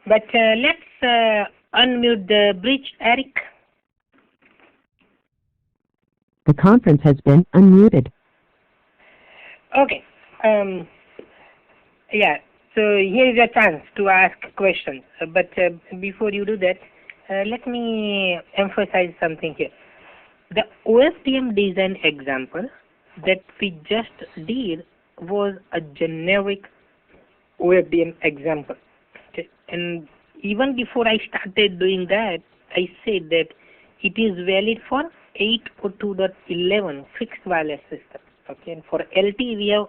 But let's unmute the bridge, Eric. The conference has been unmuted. Okay. Yeah. So here is your chance to ask questions. But before you do that, let me emphasize something here. The OFDM design example that we just did was a generic OFDM example. Okay. And even before I started doing that, I said that it is valid for 802.11 fixed wireless system. Okay. And for LTE, we have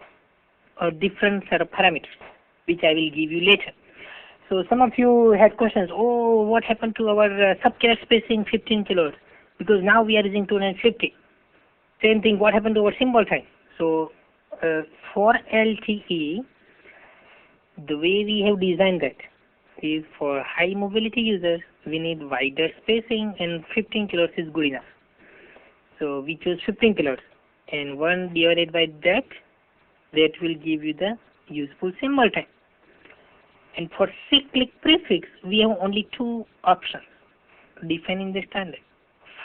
a different set of parameters, which I will give you later. So some of you had questions. Oh, what happened to our sub-carrier spacing 15 kilohertz? Because now we are using 250. Same thing, what happened to our symbol time? So for LTE, the way we have designed that is for high mobility users, we need wider spacing and 15 kilohertz is good enough. So we choose 15 kilohertz and 1 divided by that will give you the useful symbol time. And for cyclic prefix, we have only two options defining the standard.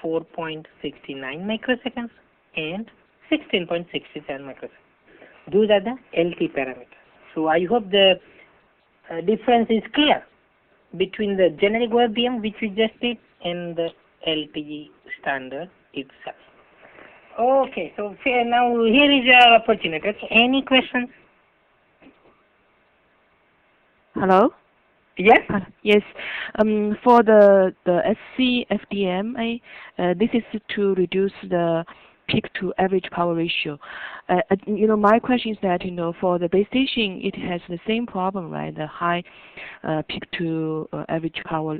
4.69 microseconds and 16.67 microseconds. Those are the LT parameters. So I hope the difference is clear between the generic OFDM which we just did and the LTE standard itself. Okay, so now here is your opportunity. Okay. Any questions? Hello? Yes? Yes. For the SC-FDMA, this is to reduce the peak to average power ratio. My question is that, for the base station, it has the same problem, right? The high peak to average power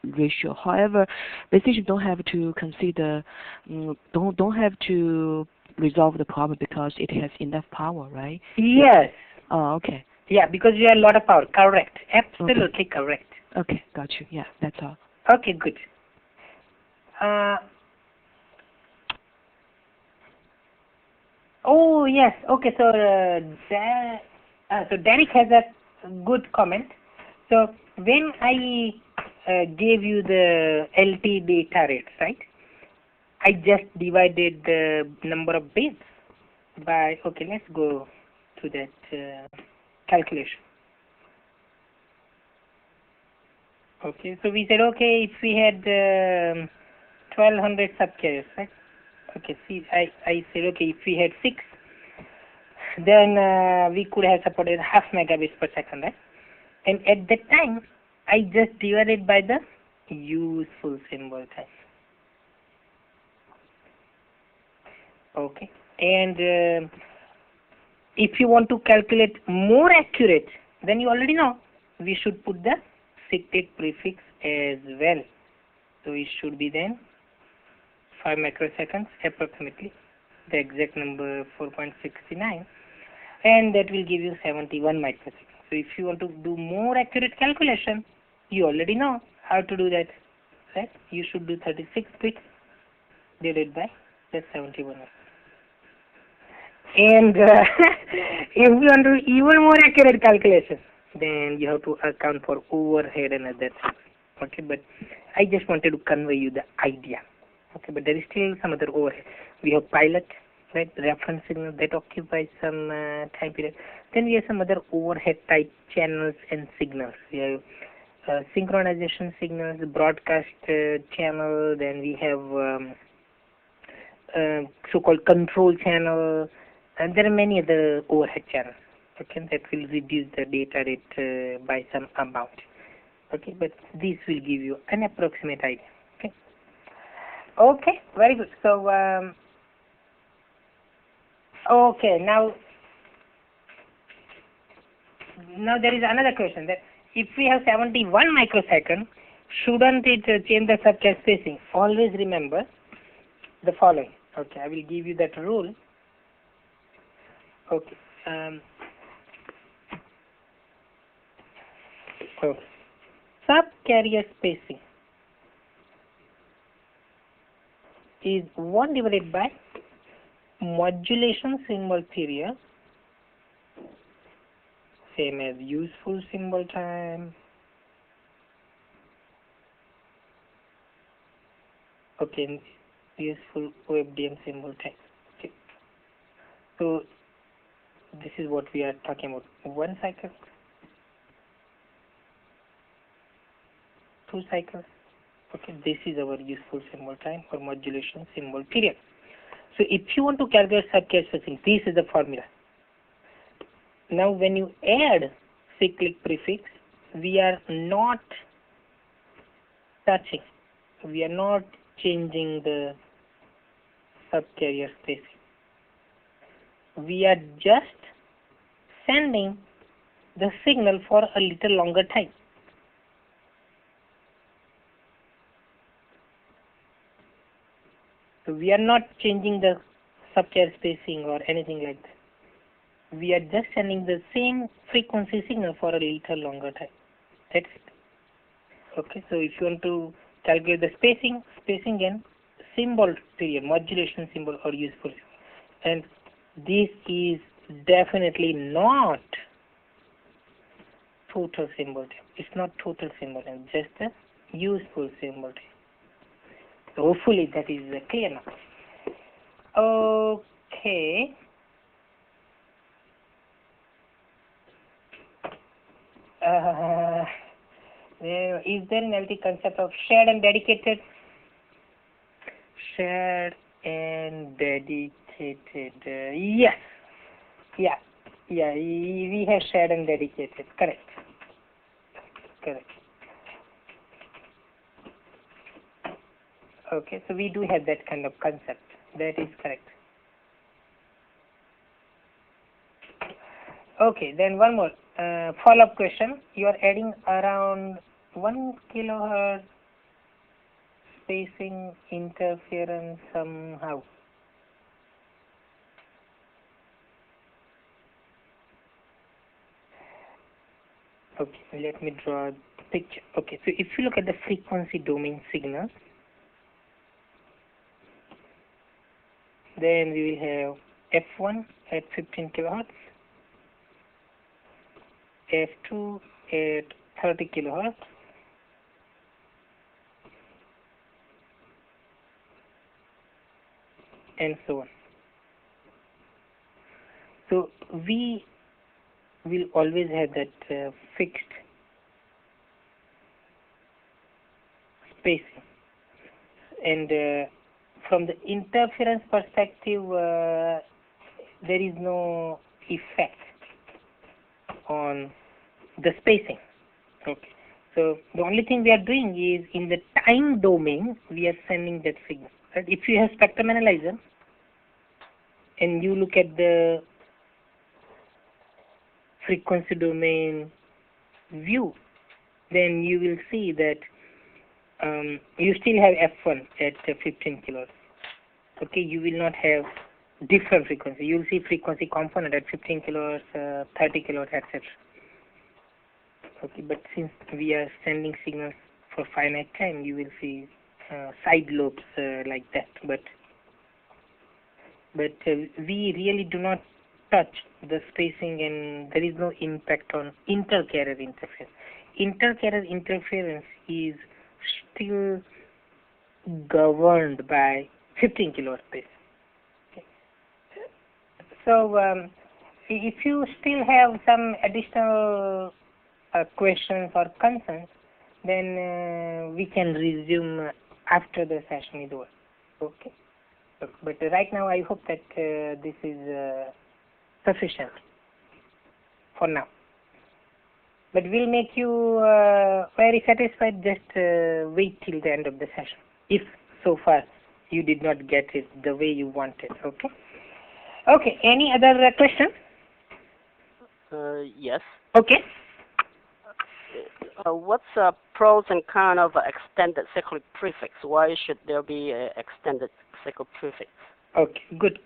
ratio. However, base station don't have to consider, don't have to resolve the problem because it has enough power, right? Yes. Oh, okay. Yeah, because you have a lot of power. Correct. Absolutely correct. Okay, got you. Yeah, that's all. Okay, good. Oh, yes. Okay, so so Derek has a good comment. So when I gave you the LT data rates, right? I just divided the number of bits by, okay, let's go to that calculation. Okay, so we said, okay, if we had 1200 subcarriers, right? Okay, see, I said, okay, if we had 6, then we could have supported half megabits per second, right? And at that time, I just divided by the useful symbol time. Okay, and if you want to calculate more accurate, then you already know we should put the cyclic prefix as well. So it should be then 5 microseconds approximately, the exact number 4.69, and that will give you 71 microseconds. So if you want to do more accurate calculation, you already know how to do that, right? You should do 36 bits divided by the 71. And if you want to do even more accurate calculation, then you have to account for overhead and other things. Okay, but I just wanted to convey you the idea. Okay, but there is still some other overhead. We have pilot, right, reference signal that occupies some time period. Then we have some other overhead type channels and signals. We have synchronization signals, broadcast channel. Then we have so-called control channel, and there are many other overhead channels. Okay, that will reduce the data rate by some amount. Okay, but this will give you an approximate idea. Okay. Okay, very good. So, okay, now there is another question that if we have 71 microseconds, shouldn't it change the subcarrier spacing? Always remember the following. Okay, I will give you that rule. Okay. So, subcarrier spacing is 1 divided by modulation symbol period, same as useful symbol time Okay, useful OFDM symbol type. Okay. So this is what we are talking about. 1 cycle, 2 cycles. Okay, this is our useful symbol time or modulation symbol period. So if you want to calculate subcarrier spacing, this is the formula. Now when you add cyclic prefix, we are not touching, we are not changing the subcarrier spacing. We are just sending the signal for a little longer time. So we are not changing the subcarrier spacing or anything like that. We are just sending the same frequency signal for a little longer time. That's it. Okay, so if you want to calculate the spacing and symbol period, modulation symbol or useful symbol. And this is definitely not total symbol time. It's not total symbol time, just a useful symbol time. So hopefully that is clear now. Okay. Is there an LT concept of shared and dedicated? Shared and dedicated. Yes. Yeah. We have shared and dedicated. Correct. Okay, so we do have that kind of concept. That is correct. Okay, then one more follow-up question. You are adding around 1 kilohertz spacing interference somehow. Okay, let me draw the picture. Okay, so if you look at the frequency domain signals, then we will have F1 at 15 kilohertz, F2 at 30 kilohertz, and so on. So we will always have that fixed spacing, and from the interference perspective, there is no effect on the spacing. Okay, so the only thing we are doing is in the time domain we are sending that signal. Right? If you have spectrum analyzer and you look at the frequency domain view, then you will see that you still have F1 at 15 kilohertz. Okay, you will not have different frequency. You will see frequency component at 15 kilohertz, 30 kilohertz, etc. Okay, but since we are sending signals for finite time, you will see side lobes like that. But we really do not touch the spacing, and there is no impact on inter-carrier interference. Inter-carrier interference is still governed by 15 kilohertz space. Okay. So if you still have some additional questions or concerns, then we can resume after the session is over. Okay. But right now I hope that this is sufficient for now. But we'll make you very satisfied. Just wait till the end of the session, if so far you did not get it the way you wanted. Okay. Okay. Any other question? Yes. Okay. What's pros and cons of extended cyclic prefix? Why should there be an extended cyclic prefix? Okay. Good.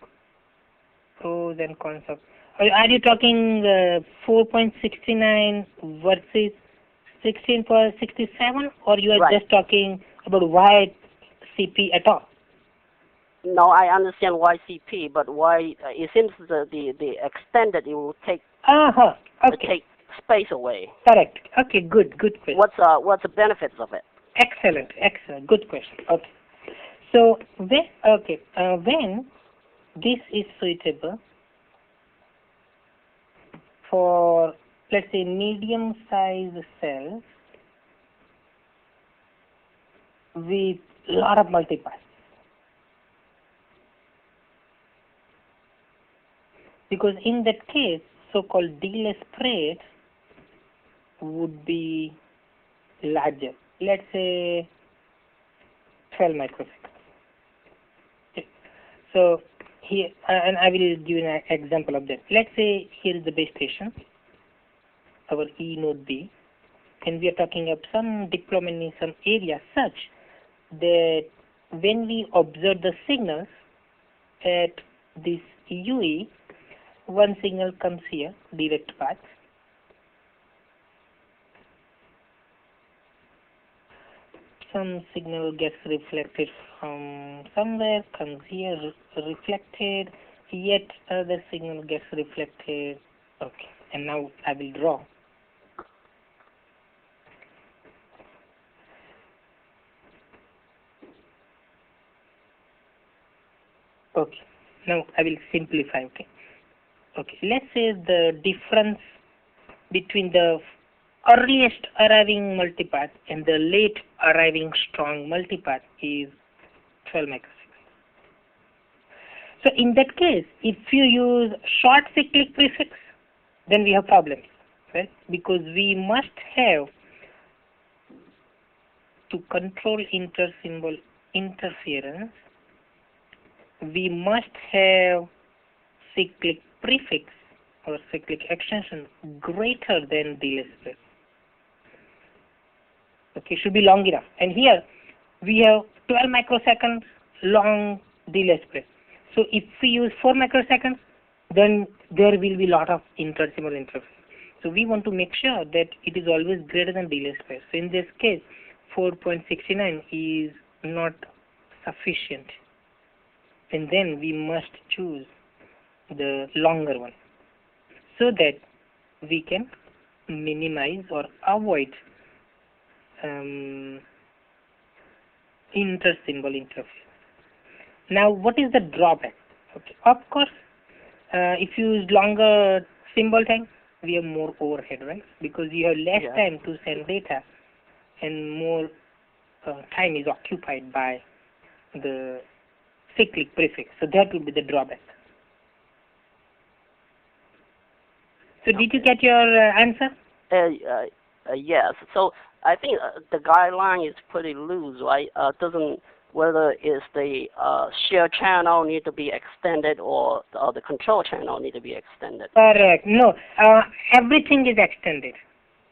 Pros and cons of. Are you talking 4.69 versus 16.67, or you are just talking about why CP at all? No, I understand why CP, but why it seems the extended it will take take space away. Correct. Okay. Good question. What's the benefits of it? Excellent. Good question. Okay. So when this is suitable for, let's say, medium size cells with lot of multipass. Because in that case, so-called delay spread would be larger. Let's say 12 microseconds. Okay. So here, and I will give you an example of that. Let's say here is the base station, our E node B, and we are talking of some deployment in some area such that when we observe the signals at this UE, one signal comes here, direct path. Some signal gets reflected from somewhere, comes here, reflected, yet other signal gets reflected. Okay, and now I will draw. Okay, now I will simplify. Okay, let's say the difference between the earliest arriving multipath and the late arriving strong multipath is 12 microseconds. So in that case, if you use short cyclic prefix, then we have problems, right? Because we must have to control inter-symbol interference, we must have cyclic prefix or cyclic extension greater than delay spread. Okay, should be long enough. And here we have 12 microseconds long delay spread. So if we use 4 microseconds, then there will be a lot of inter-symbol interference. So we want to make sure that it is always greater than delay spread. So in this case, 4.69 is not sufficient. And then we must choose the longer one so that we can minimize or avoid inter-symbol interference. Now, what is the drawback? Okay, of course, if you use longer symbol time, we have more overhead, right? Because you have less time to send data, and more time is occupied by the cyclic prefix. So that would be the drawback. So did you get your answer? Yes. So I think the guideline is pretty loose, right? Doesn't whether is the share channel need to be extended or the control channel need to be extended. Correct. No, everything is extended.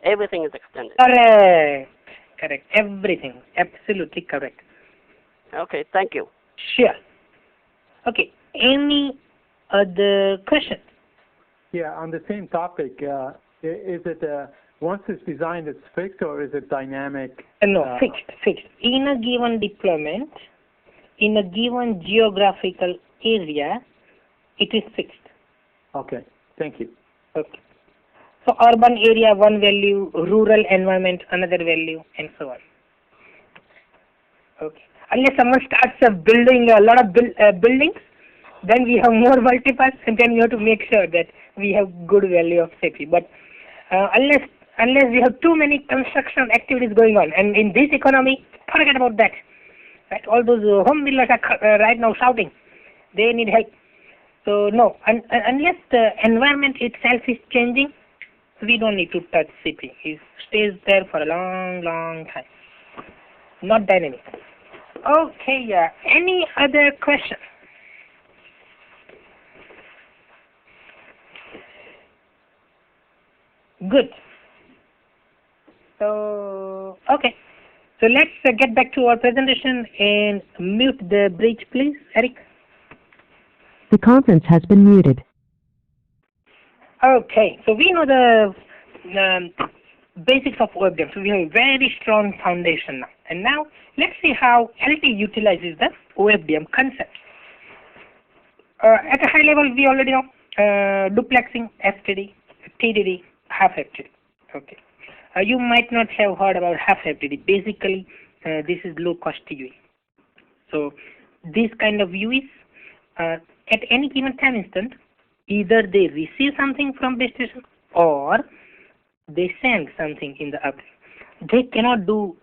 Everything is extended. Correct. Correct. Everything. Absolutely correct. Okay. Thank you. Sure. Okay. Any other questions? Yeah, on the same topic, is it once it's designed, it's fixed, or is it dynamic? No, fixed. In a given deployment, in a given geographical area, it is fixed. Okay, thank you. Okay. So urban area, one value, rural environment, another value, and so on. Okay. Unless someone starts building a lot of buildings, then we have more multipass, and then we have to make sure that we have good value of safety. But unless we have too many construction activities going on, and in this economy, forget about that. Right? All those home builders are right now shouting. They need help. So no, unless the environment itself is changing, we don't need to touch CP. It stays there for a long, long time. Not dynamic. Okay, yeah. Any other question? Good. So, okay. So let's get back to our presentation and mute the bridge, please, Eric. The conference has been muted. Okay. So we know the basics of OFDMA. So we have a very strong foundation now. And now let's see how LT utilizes the OFDM concept. At a high level, we already know duplexing, FTD, TDD, half FTD. Okay. You might not have heard about half FTD. Basically, this is low cost TUE. So these kind of UEs, at any given time instant, either they receive something from base station or they send something in the uplink. They cannot do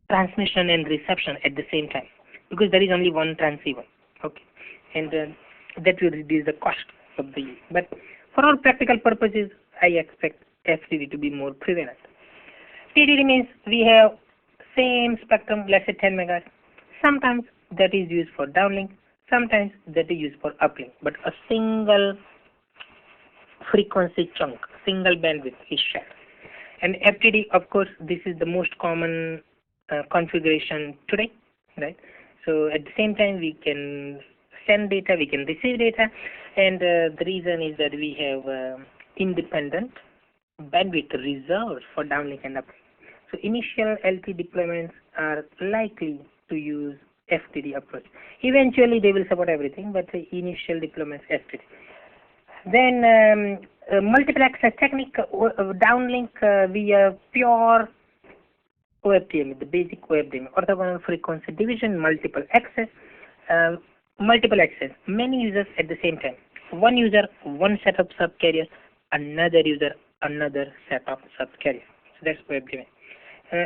transmission and reception at the same time because there is only one transceiver. Okay, and that will reduce the cost of the UE. But for all practical purposes, I expect FDD to be more prevalent. TDD means we have same spectrum, let's say 10 megahertz. Sometimes that is used for downlink, sometimes that is used for uplink, but a single frequency chunk, single bandwidth is shared. And FDD, of course, this is the most common configuration today, right? So at the same time, we can send data, we can receive data, and the reason is that we have independent bandwidth reserved for downlink and uplink. So initial LT deployments are likely to use FDD approach. Eventually, they will support everything, but the initial deployments FDD. Then multiple access technique, downlink via pure OFDMA, the basic OFDMA, orthogonal frequency division, multiple access, many users at the same time. One user, one set of subcarriers, another user, another set of subcarriers. So that's OFDMA.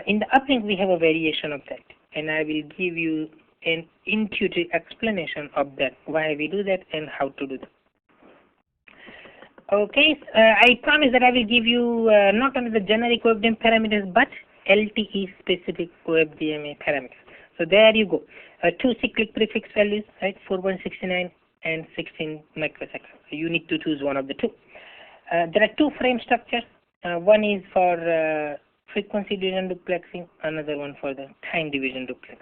In the uplink, we have a variation of that, and I will give you an intuitive explanation of that, why we do that and how to do that. Okay, I promise that I will give you not only the generic OFDMA parameters, but LTE specific OFDMA parameters. So there you go. Two cyclic prefix values, right? 4169 and 16 microseconds. So you need to choose one of the two. There are two frame structures. One is for frequency division duplexing, another one for the time division duplexing.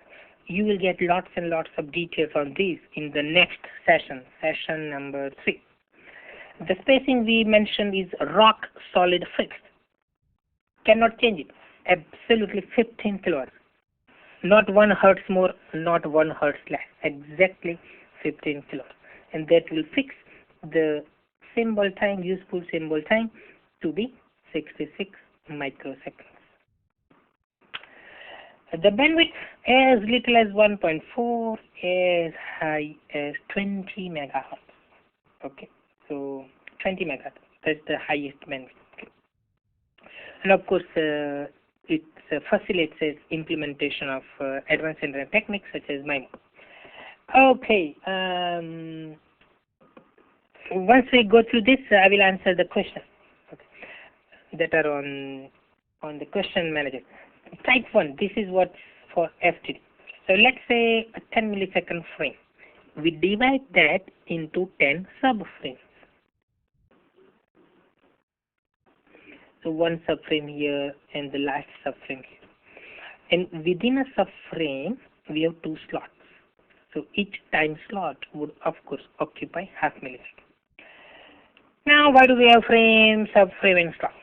You will get lots and lots of details on these in the next session, session number 3. The spacing we mentioned is rock solid fixed. Cannot change it. Absolutely 15 kilohertz. Not 1 hertz more, not 1 hertz less. Exactly 15 kilohertz. And that will fix the symbol time, useful symbol time, to be 66 microseconds. The bandwidth as little as 1.4, as high as 20 megahertz. Okay, so 20 megahertz, that's the highest bandwidth. Okay. And of course, it facilitates implementation of advanced internet techniques such as MIMO. Okay, once we go through this, I will answer the questions that are on the question manager. Type 1, this is what's for FDD. So let's say a 10 millisecond frame. We divide that into 10 subframes. So one subframe here and the last subframe here. And within a subframe, we have 2 slots. So each time slot would, of course, occupy half millisecond. Now, why do we have frame, subframe, and slot?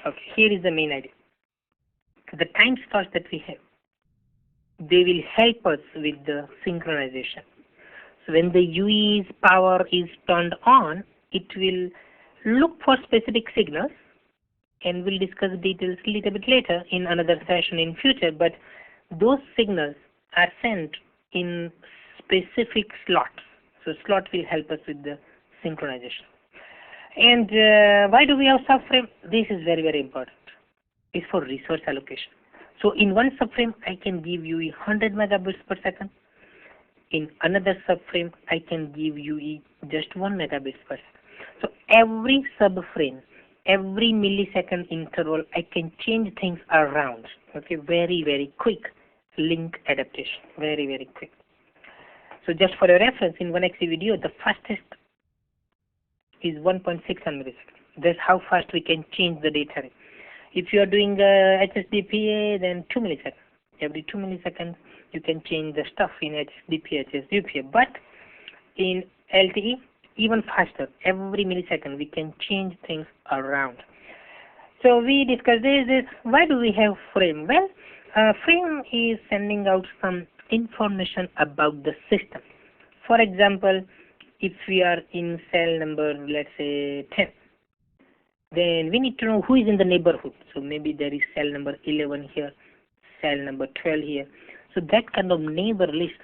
Okay, here is the main idea. The time slots that we have, they will help us with the synchronization. So when the UE's power is turned on, it will look for specific signals, and we'll discuss details a little bit later in another session in future, but those signals are sent in specific slots. So slot will help us with the synchronization. And why do we have subframe? This is very, very important. It's for resource allocation. So in one subframe, I can give you 100 megabits per second. In another subframe, I can give you just 1 megabits per second. So every subframe, every millisecond interval, I can change things around. Okay, very, very quick link adaptation. Very, very quick. So just for your reference, in 1XE video, the fastest is 1.6 milliseconds. That's how fast we can change the data rate. If you are doing HSDPA, then 2 milliseconds. Every 2 milliseconds, you can change the stuff in HSDPA, HSDPA. But in LTE, even faster. Every millisecond, we can change things around. So we discussed this. Why do we have frame? Well, frame is sending out some information about the system. For example, if we are in cell number, let's say 10, then we need to know who is in the neighborhood. So maybe there is cell number 11 here, cell number 12 here. So that kind of neighbor list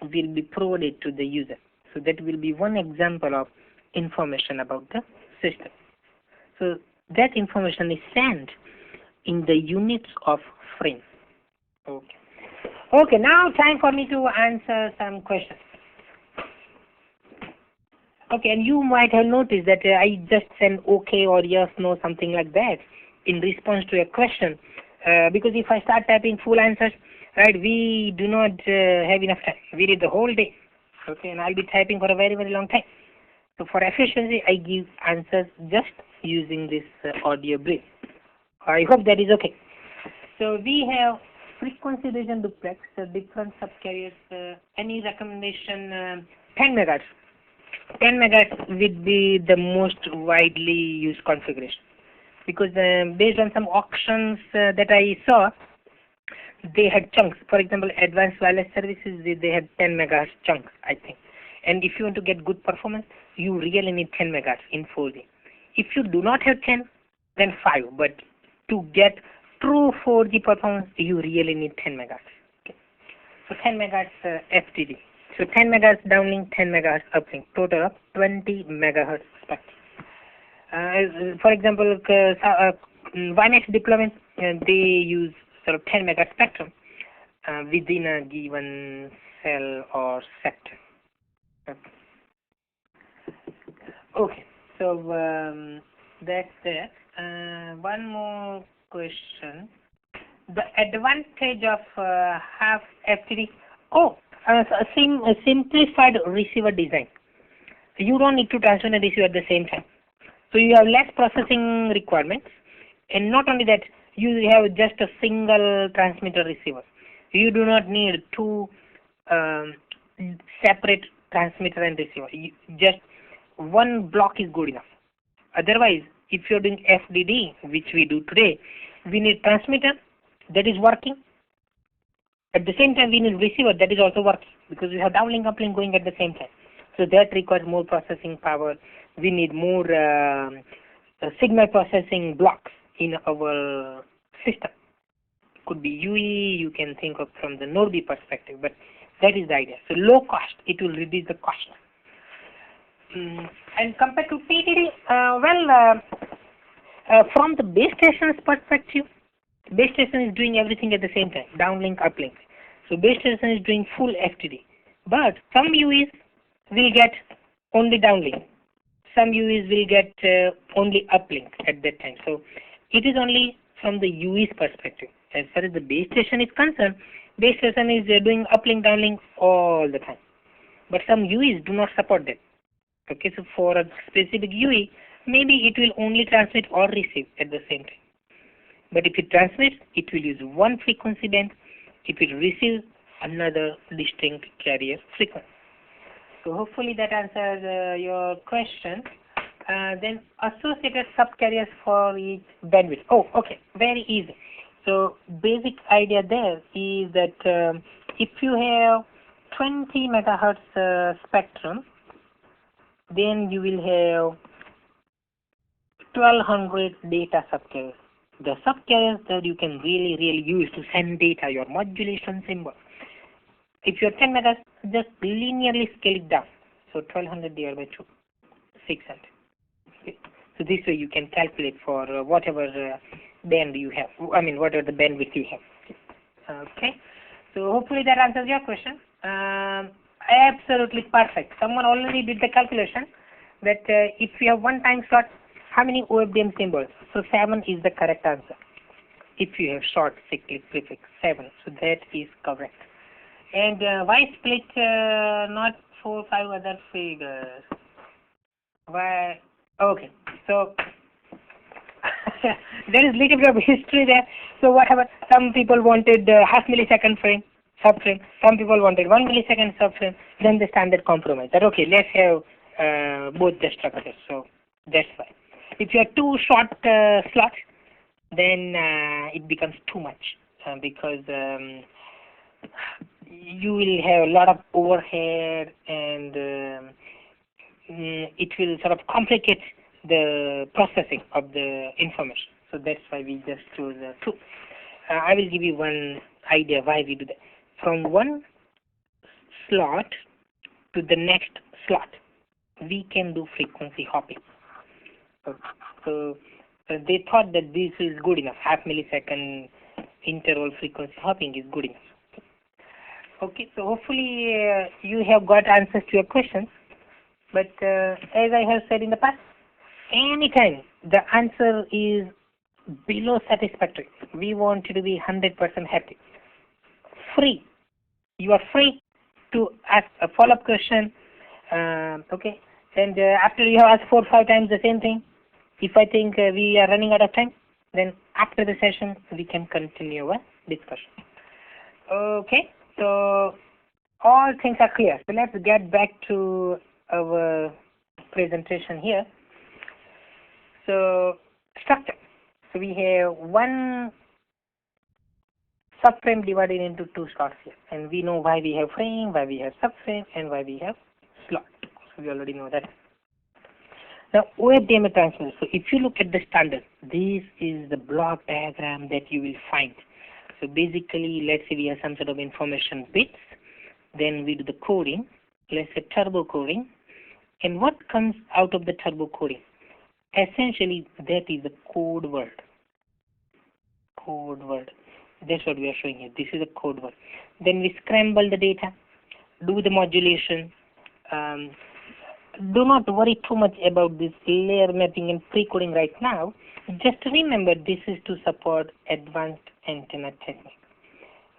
will be provided to the user. So that will be one example of information about the system. So that information is sent in the units of frame. Okay. Okay, now time for me to answer some questions. Okay, and you might have noticed that I just send okay or yes, no, something like that in response to a question. Because if I start typing full answers, right, we do not have enough time. We need the whole day. Okay, and I'll be typing for a very, very long time. So for efficiency, I give answers just using this audio brief. I hope that is okay. So we have frequency region duplex, different subcarriers. Any recommendation? 10 megahertz. 10 megahertz would be the most widely used configuration, because based on some auctions that I saw, they had chunks. For example, advanced wireless services, they had 10 megahertz chunks, I think. And if you want to get good performance, you really need 10 megahertz in 4G. If you do not have 10, then 5. But to get true 4G performance, you really need 10 megahertz. Okay. So 10 megahertz FTD. So 10 megahertz downlink, 10 megahertz uplink, total of 20 megahertz spectrum. For example, WiMAX deployment, they use sort of 10 megahertz spectrum within a given cell or sector. Okay, so that's that. One more question. The advantage of half FTD. A simplified receiver design. You don't need to transmit and receive at the same time. So you have less processing requirements, and not only that, you have just a single transmitter receiver. You do not need two separate transmitter and receiver. Just one block is good enough. Otherwise, if you're doing FDD, which we do today, we need transmitter that is working. At the same time, we need receiver that is also working, because we have downlink uplink going at the same time. So that requires more processing power. We need more signal processing blocks in our system. Could be UE, you can think of from the NORBI perspective, but that is the idea. So low cost, it will reduce the cost. And compared to TDD, from the base station's perspective, base station is doing everything at the same time, downlink, uplink. So base station is doing full FTD. But some UEs will get only downlink. Some UEs will get only uplink at that time. So it is only from the UE's perspective. As far as the base station is concerned, base station is doing uplink, downlink all the time. But some UEs do not support that. Okay, so for a specific UE, maybe it will only transmit or receive at the same time. But if it transmits, it will use one frequency band. It will receive another distinct carrier frequency. So hopefully that answers your question. Then associated subcarriers for each bandwidth. Oh, okay, very easy. So basic idea there is that if you have 20 megahertz spectrum, then you will have 1200 data subcarriers. The subcarriers that you can really use to send data, your modulation symbol. If you're 10 megahertz, just linearly scale it down. So 1200 divided by 2, 600. Okay. So this way you can calculate for whatever band you have. I mean, whatever the bandwidth you have. Okay. So hopefully that answers your question. Absolutely perfect. Someone already did the calculation that if you have one time slot, how many OFDM symbols? So 7 is the correct answer. If you have short cyclic prefix 7, so that is correct. And why split not 4, 5 other figures? Why? Okay, so there is little bit of history there. So what happened? Some people wanted half millisecond frame, subframe. Some people wanted 1 millisecond subframe. Then the standard compromise that okay, let's have both the structures. So that's why. If you have 2 short slots, then it becomes too much because you will have a lot of overhead and it will sort of complicate the processing of the information. So that's why we just chose 2. I will give you one idea why we do that. From one slot to the next slot, we can do frequency hopping. So they thought that this is good enough. Half millisecond interval frequency hopping is good enough. Okay, so hopefully you have got answers to your questions. But as I have said in the past, anytime the answer is below satisfactory, we want you to be 100% happy. Free. You are free to ask a follow-up question. Okay, and after you have asked 4 or 5 times the same thing, if I think we are running out of time, then after the session we can continue our discussion. Okay, so all things are clear. So let's get back to our presentation here. So structure. So we have one subframe divided into 2 slots here, and we know why we have frame, why we have subframe, and why we have slot. So we already know that. Now OFDMA transmitter. So if you look at the standard, this is the block diagram that you will find. So basically, let's say we have some sort of information bits, then we do the coding, let's say turbo coding, and what comes out of the turbo coding? Essentially, that is the code word. Code word. That's what we are showing here. This is a code word. Then we scramble the data, do the modulation. Do not worry too much about this layer mapping and pre-coding right now. Just remember, this is to support advanced antenna technique.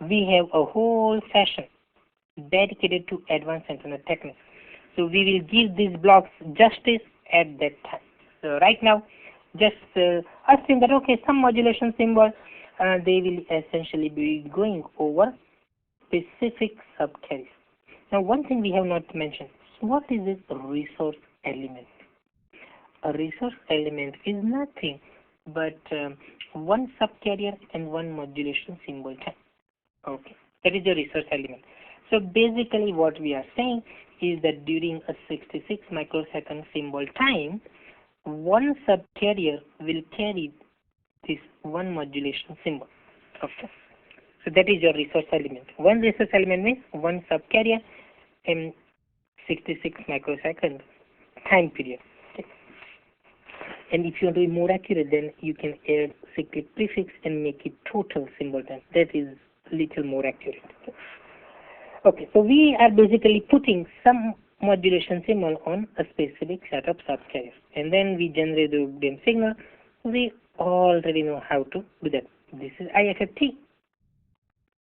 We have a whole session dedicated to advanced antenna technique. So we will give these blocks justice at that time. So right now, just assume that okay, some modulation symbol, they will essentially be going over specific subcarriers. Now, one thing we have not mentioned. What is this resource element? A resource element is nothing but one subcarrier and one modulation symbol time. Okay, that is the resource element. So basically what we are saying is that during a 66 microsecond symbol time, one subcarrier will carry this one modulation symbol. Okay, so that is your resource element. One resource element means one subcarrier and 66 microsecond time period. Okay. And if you want to be more accurate, then you can add cyclic prefix and make it total symbol time. That is little more accurate. Okay, so we are basically putting some modulation symbol on a specific set of subcarriers, and then we generate the OFDM signal. We already know how to do that. This is IFFT.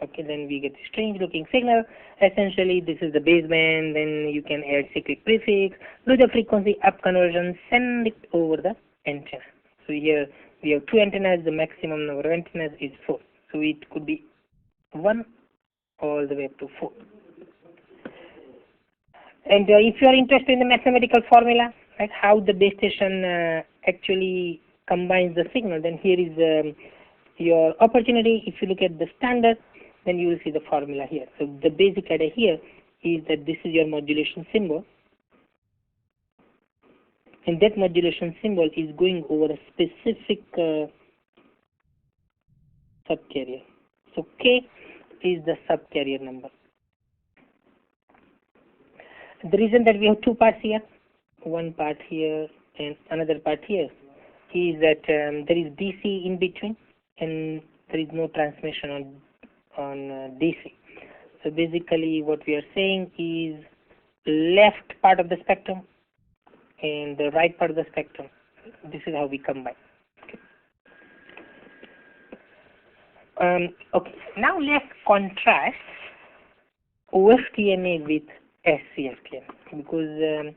Okay, then we get a strange looking signal. Essentially, this is the baseband. Then you can add cyclic prefix, do the frequency up conversion, send it over the antenna. So here we have 2 antennas. The maximum number of antennas is 4. So it could be 1 all the way up to 4. And if you are interested in the mathematical formula, right, how the base station actually combines the signal, then here is your opportunity. If you look at the standard, then you will see the formula here. So the basic idea here is that this is your modulation symbol, and that modulation symbol is going over a specific subcarrier. So K is the subcarrier number. The reason that we have 2 parts here, one part here and another part here, is that there is DC in between and there is no transmission on DC. So basically what we are saying is left part of the spectrum and the right part of the spectrum. This is how we combine. Okay, now let's contrast OFDMA with SC-FDMA, because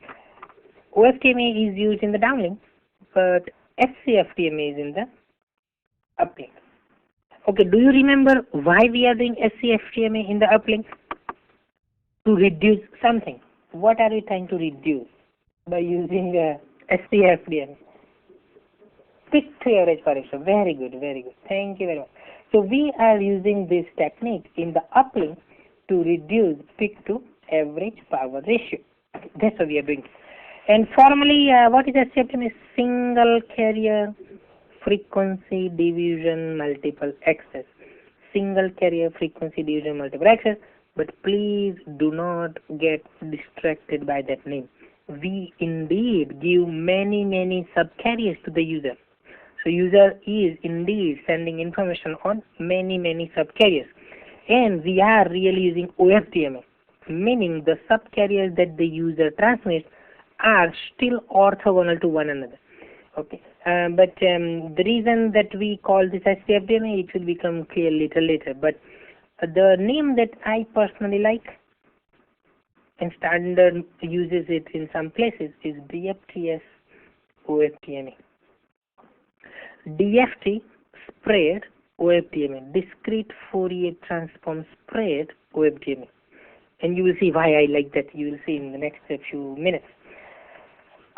OFDMA is used in the downlink, but SC-FDMA is in the uplink. Okay, do you remember why we are doing SC-FDMA in the uplink? To reduce something. What are we trying to reduce by using SC-FDMA? Peak to average power ratio. Very good, very good. Thank you very much. So we are using this technique in the uplink to reduce peak to average power ratio. That's what we are doing. And formally, what is SC-FDMA? Single carrier frequency division multiple access. Single carrier frequency division multiple access. But please do not get distracted by that name. We indeed give many subcarriers to the user. So user is indeed sending information on many subcarriers. And we are really using OFDMA, meaning the subcarriers that the user transmits are still orthogonal to one another. Okay, but the reason that we call this SC-FDMA, it will become clear little later. But the name that I personally like and standard uses it in some places is DFTS OFDMA. DFT spread OFDMA, discrete Fourier transform spread OFDMA. And you will see why I like that. You will see in the next few minutes.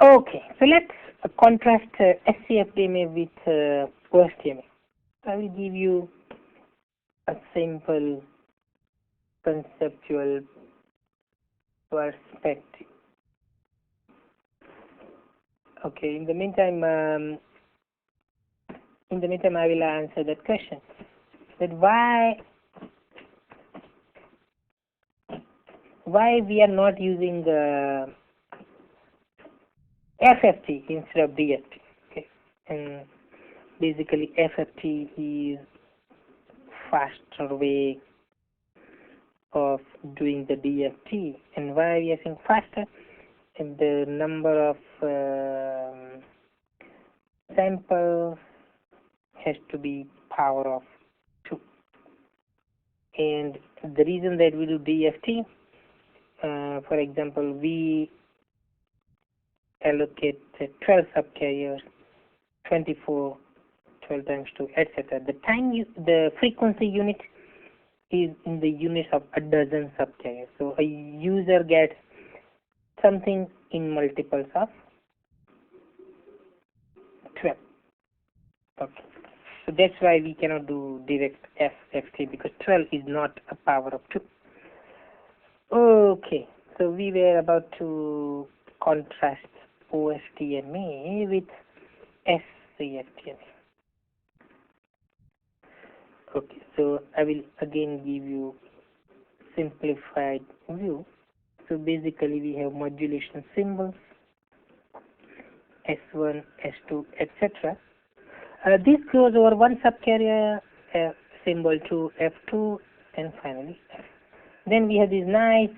Okay, so let's contrast SC-FDMA with OFDMA. I will give you a simple conceptual perspective. Okay, in the meantime, I will answer that question. That why we are not using FFT instead of DFT. Okay, and basically FFT is faster way of doing the DFT. And why we are saying faster? And the number of samples has to be power of 2. And the reason that we do DFT, for example, we allocate 12 subcarriers, 24, 12 times 2, etc. The frequency unit is in the units of a dozen subcarriers. So a user gets something in multiples of 12. Okay. So that's why we cannot do direct FFT, because 12 is not a power of 2. Okay. So we were about to contrast OFDMA with SC-FDMA. Okay, so I will again give you simplified view. So basically we have modulation symbols, S1, S2, etc. This goes over one subcarrier, symbol to F2, and finally F. Then we have this nice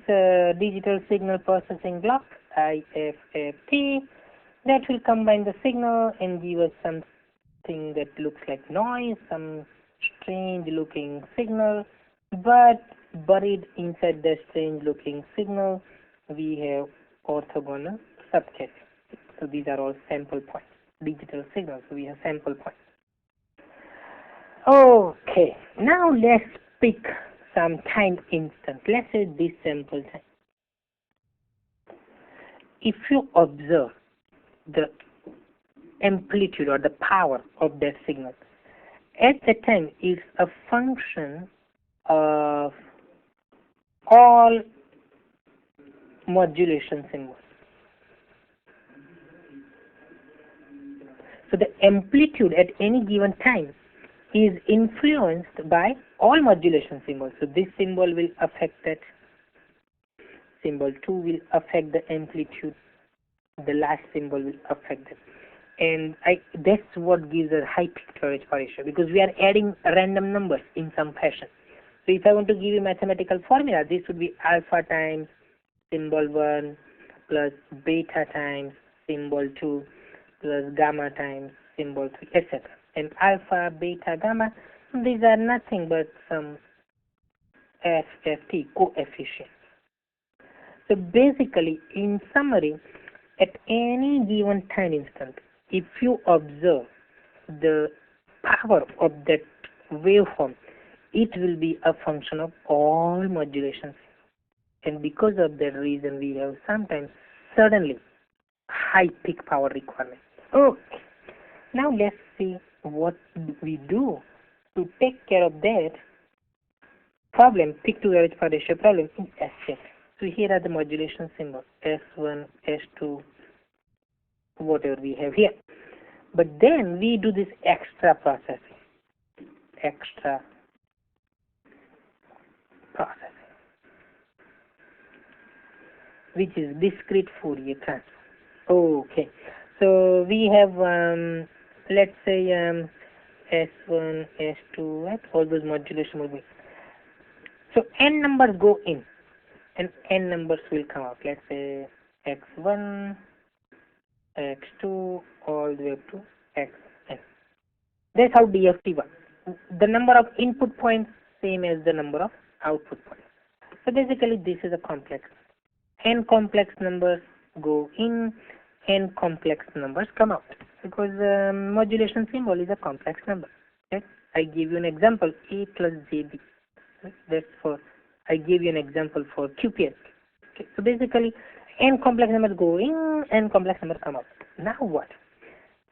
digital signal processing block, IFFT, that will combine the signal and give us something that looks like noise, some strange looking signal, but buried inside the strange looking signal we have orthogonal subcarriers. So these are all sample points, digital signals, so we have sample points. Okay, now let's pick some time instant. Let's say this sample time. If you observe the amplitude or the power of that signal, at the time it's a function of all modulation symbols. So the amplitude at any given time is influenced by all modulation symbols. So this symbol will affect that. Symbol 2 will affect the amplitude. The last symbol will affect it. And that's what gives a high peak to average power ratio, because we are adding random numbers in some fashion. So if I want to give you mathematical formula, this would be alpha times symbol 1 plus beta times symbol 2 plus gamma times symbol 3, etc. And alpha, beta, gamma, these are nothing but some FFT coefficients. So basically, in summary, at any given time instant, if you observe the power of that waveform, it will be a function of all modulations. And because of that reason, we have sometimes suddenly high peak power requirements. Okay, now let's see what we do to take care of that problem, peak to average power ratio problem in SC. So here are the modulation symbols, S1, S2, whatever we have here. But then we do this extra processing. which is discrete Fourier transform. Okay, so we have let's say S1, S2, right? All those modulation will be. So n numbers go in, and n numbers will come out. Let's say x1, x2, all the way up to xn. That's how DFT works. The number of input points same as the number of output points. So basically, this is a complex. N complex numbers go in, n complex numbers come out, because modulation symbol is a complex number. Right? I give you an example, A plus JB. Right? That's for, I gave you an example for QPS. Okay? So basically, n complex numbers go in, n complex numbers come out. Now what?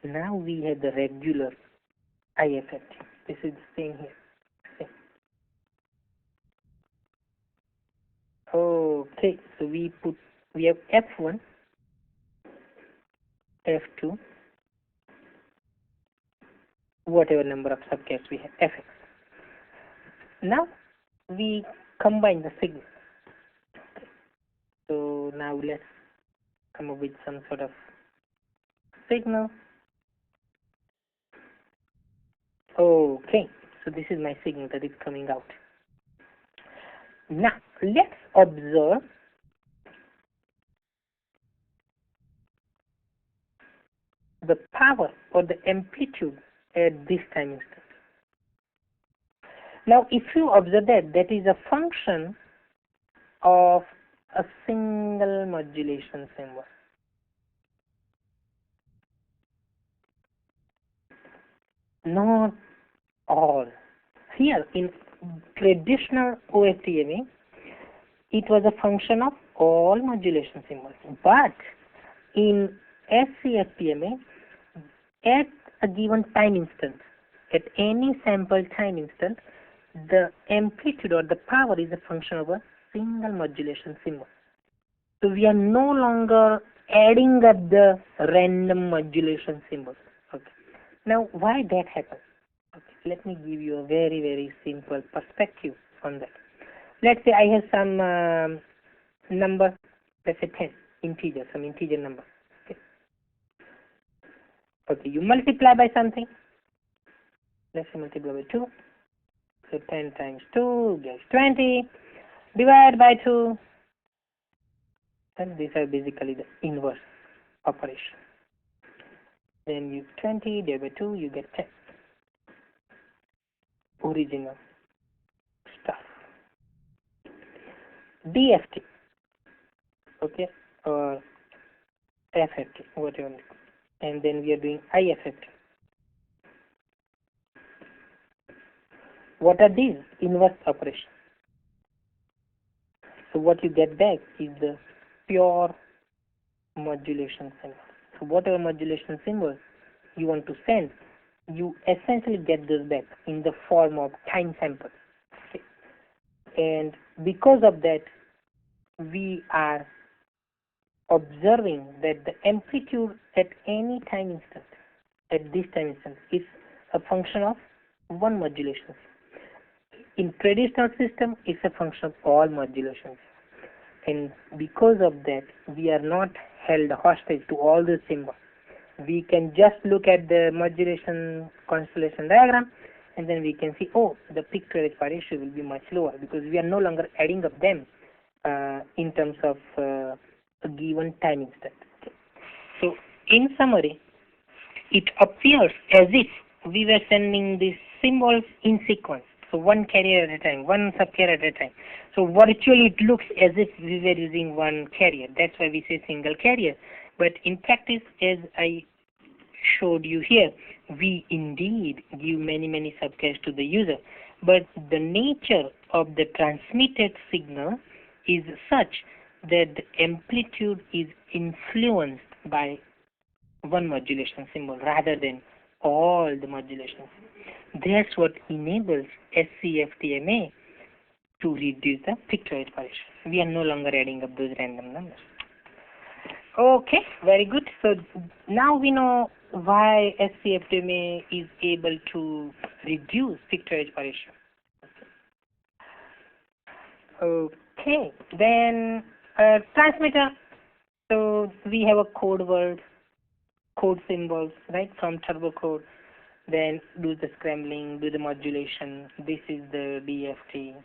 Now we have the regular IFFT. This is the same here. Same. Okay, so we have F1, F2, whatever number of subcasts we have, Fx. Now we combine the signals. Okay. So now let's come up with some sort of signal. Okay, so this is my signal that is coming out. Now let's observe the power or the amplitude at this time instant. Now if you observe that is a function of a single modulation symbol. Not all. Here in traditional OFDMA, it was a function of all modulation symbols. But in SC-FDMA, at a given time instant, at any sample time instant, the amplitude or the power is a function of a single modulation symbol. So we are no longer adding up the random modulation symbols. Okay. Now why that happens? Okay. Let me give you a very, very simple perspective on that. Let's say I have some number, let's say 10, integer, some integer number. Okay. Okay, you multiply by something. Let's say multiply by 2. So 10 times 2 gives 20. Divide by 2. And these are basically the inverse operation. Then you 20 divided by 2, you get 10. Original stuff. DFT, okay, or FFT, whatever. And then we are doing IFFT. What are these? Inverse operations. So what you get back is the pure modulation symbol. So whatever modulation symbols you want to send, you essentially get this back in the form of time samples. Okay. And because of that, we are observing that the amplitude at any time instant, at this time instant, is a function of one modulation. In traditional system, it's a function of all modulations. And because of that, we are not held hostage to all the symbols. We can just look at the modulation constellation diagram, and then we can see, oh, the peak to edge ratio will be much lower, because we are no longer adding up them in terms of a given time instant. Okay. So in summary, it appears as if we were sending these symbols in sequence. So one carrier at a time, one subcarrier at a time. So virtually it looks as if we were using one carrier. That's why we say single carrier. But in practice, as I showed you here, we indeed give many subcarriers to the user. But the nature of the transmitted signal is such that the amplitude is influenced by one modulation symbol rather than all the modulations. That's what enables SC-FDMA to reduce the peak to edge variation. We are no longer adding up those random numbers. Okay, very good. So now we know why SC-FDMA is able to reduce peak to edge variation. Okay, then Transmitter. So we have a code word, code symbols, right, from turbo code. Then do the scrambling, do the modulation. This is the DFT.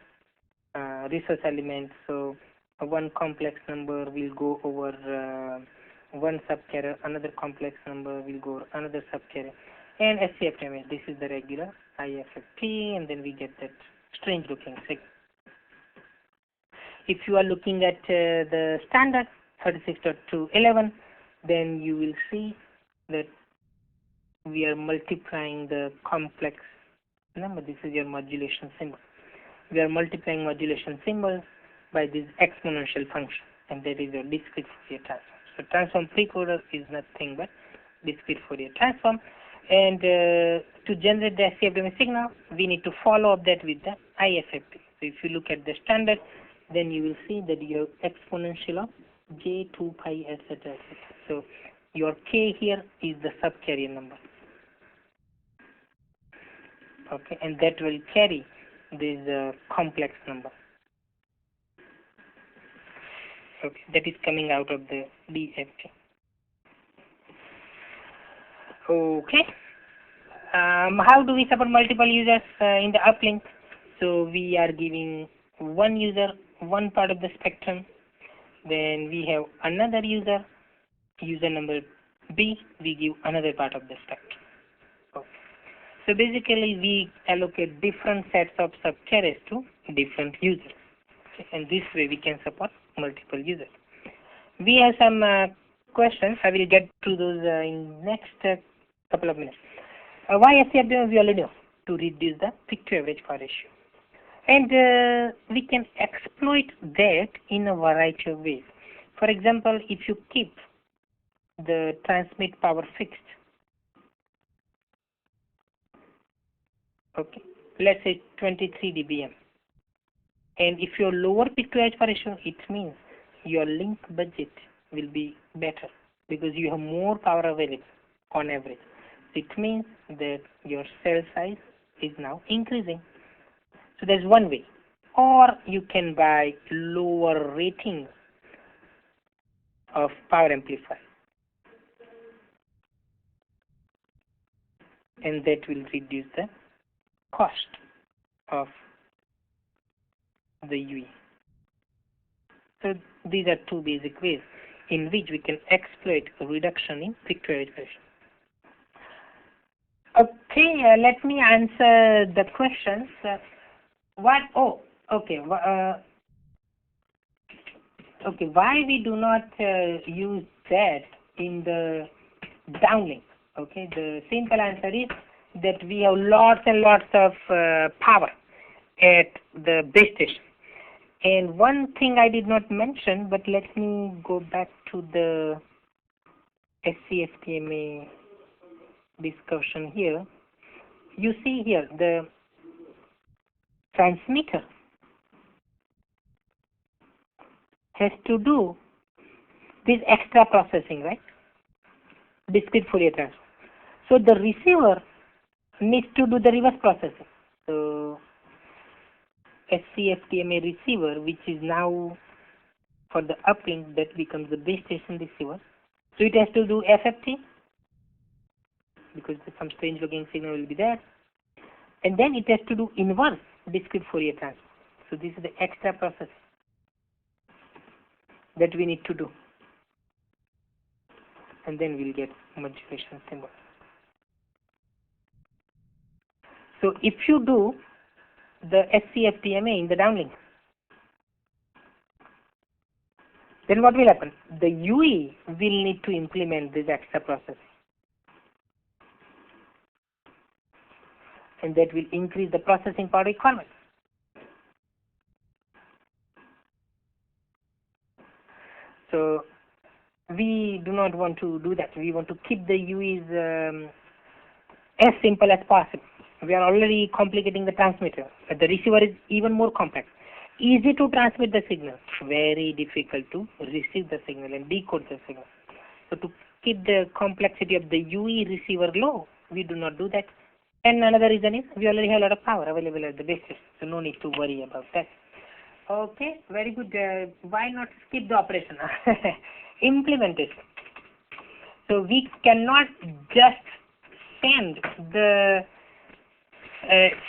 Resource element. So one complex number will go over one subcarrier, another complex number will go over another subcarrier. And SC-FDMA, this is the regular IFFT, and then we get that strange looking signal. If you are looking at the standard 36.211, then you will see that we are multiplying the complex number. This is your modulation symbol. We are multiplying modulation symbols by this exponential function, and that is your discrete Fourier transform. So transform precoder is nothing but discrete Fourier transform. And to generate the SC-FDMA signal, we need to follow up that with the IFFT. So if you look at the standard, then you will see that you have exponential of j, 2 pi, etc. etc. So your k here is the subcarrier number. Okay, and that will carry this complex number. Okay, that is coming out of the DFT. Okay. How do we support multiple users in the uplink? So we are giving one user one part of the spectrum. Then we have another user number B, we give another part of the spectrum. Okay. So basically we allocate different sets of subcarriers to different users. Okay. And this way we can support multiple users. We have some questions. I will get to those in next couple of minutes. Why SC-FDMA we already know? To reduce the peak to average power ratio. And we can exploit that in a variety of ways. For example, if you keep the transmit power fixed, okay, let's say 23 dBm, and if you lower peak to average power ratio, it means your link budget will be better because you have more power available on average. It means that your cell size is now increasing. So there's one way. Or you can buy lower ratings of power amplifier, and that will reduce the cost of the UE. So these are two basic ways in which we can exploit a reduction in peak to average ratio. Okay, let me answer the questions. Okay, why we do not use that in the downlink? Okay, the simple answer is that we have lots and lots of power at the base station. And one thing I did not mention, but let me go back to the SC-FDMA discussion here. You see here the transmitter has to do this extra processing, right? Discrete Fourier transform. So the receiver needs to do the reverse processing. So SC-FDMA receiver, which is now for the uplink, that becomes the base station receiver. So it has to do FFT because some strange looking signal will be there, and then it has to do inverse discrete Fourier transform. So this is the extra process that we need to do, and then we'll get modulation symbol. So if you do the SC-FDMA in the downlink, then what will happen? The UE will need to implement this extra process, and that will increase the processing power requirement. So we do not want to do that. We want to keep the UEs as simple as possible. We are already complicating the transmitter, but the receiver is even more complex. Easy to transmit the signal, very difficult to receive the signal and decode the signal. So to keep the complexity of the UE receiver low, we do not do that. And another reason is we already have a lot of power available at the base station, so no need to worry about that. Okay, very good. Why not skip the operation? Implement it. So we cannot just send the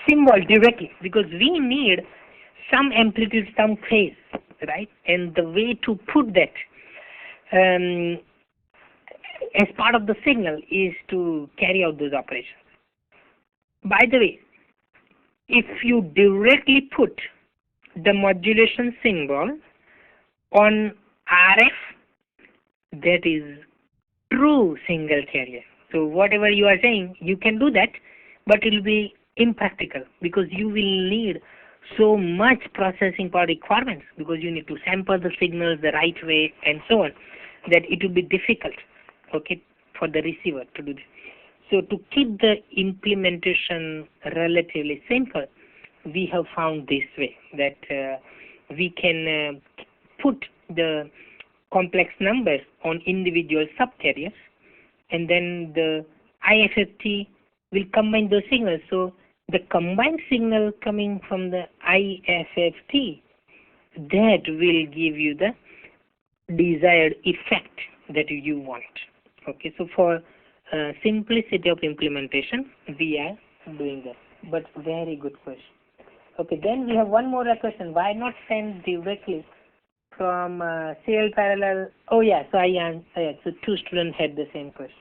symbol directly because we need some amplitude, some phase, right? And the way to put that as part of the signal is to carry out those operations. By the way, if you directly put the modulation symbol on RF, that is true single carrier. So whatever you are saying, you can do that, but it will be impractical because you will need so much processing power requirements because you need to sample the signals the right way and so on, that it will be difficult, okay, for the receiver to do this. So to keep the implementation relatively simple, we have found this way that we can put the complex numbers on individual subcarriers, and then the IFFT will combine those signals. So the combined signal coming from the IFFT, that will give you the desired effect that you want. Okay, so for simplicity of implementation, we are doing that. But very good question. Okay, then we have one more question. Why not send directly from CL parallel? Oh yeah, so I answered. So two students had the same question.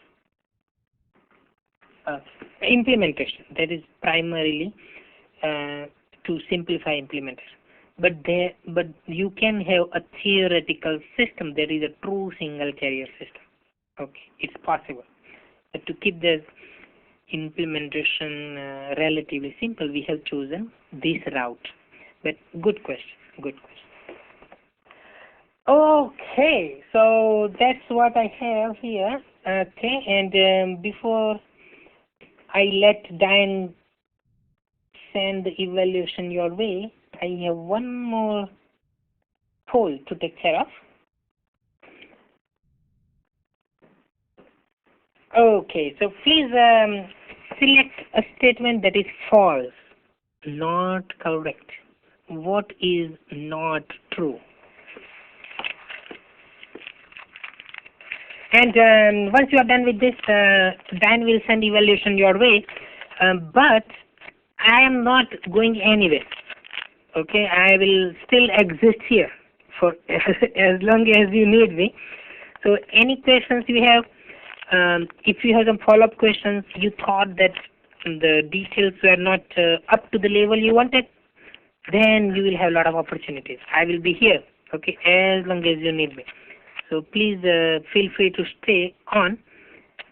Implementation, that is primarily to simplify implementation. But you can have a theoretical system that is a true single carrier system. Okay, it's possible. But to keep the implementation relatively simple, we have chosen this route. But good question, good question. Okay, so that's what I have here. Okay, and before I let Diane send the evaluation your way, I have one more poll to take care of. Okay, so please select a statement that is false, not correct. What is not true? And once you are done with this, Dan will send evaluation your way. But I am not going anywhere. Okay, I will still exist here for as long as you need me. So any questions you have, if you have some follow-up questions, you thought that the details were not up to the level you wanted, then you will have a lot of opportunities. I will be here, okay, as long as you need me. So please feel free to stay on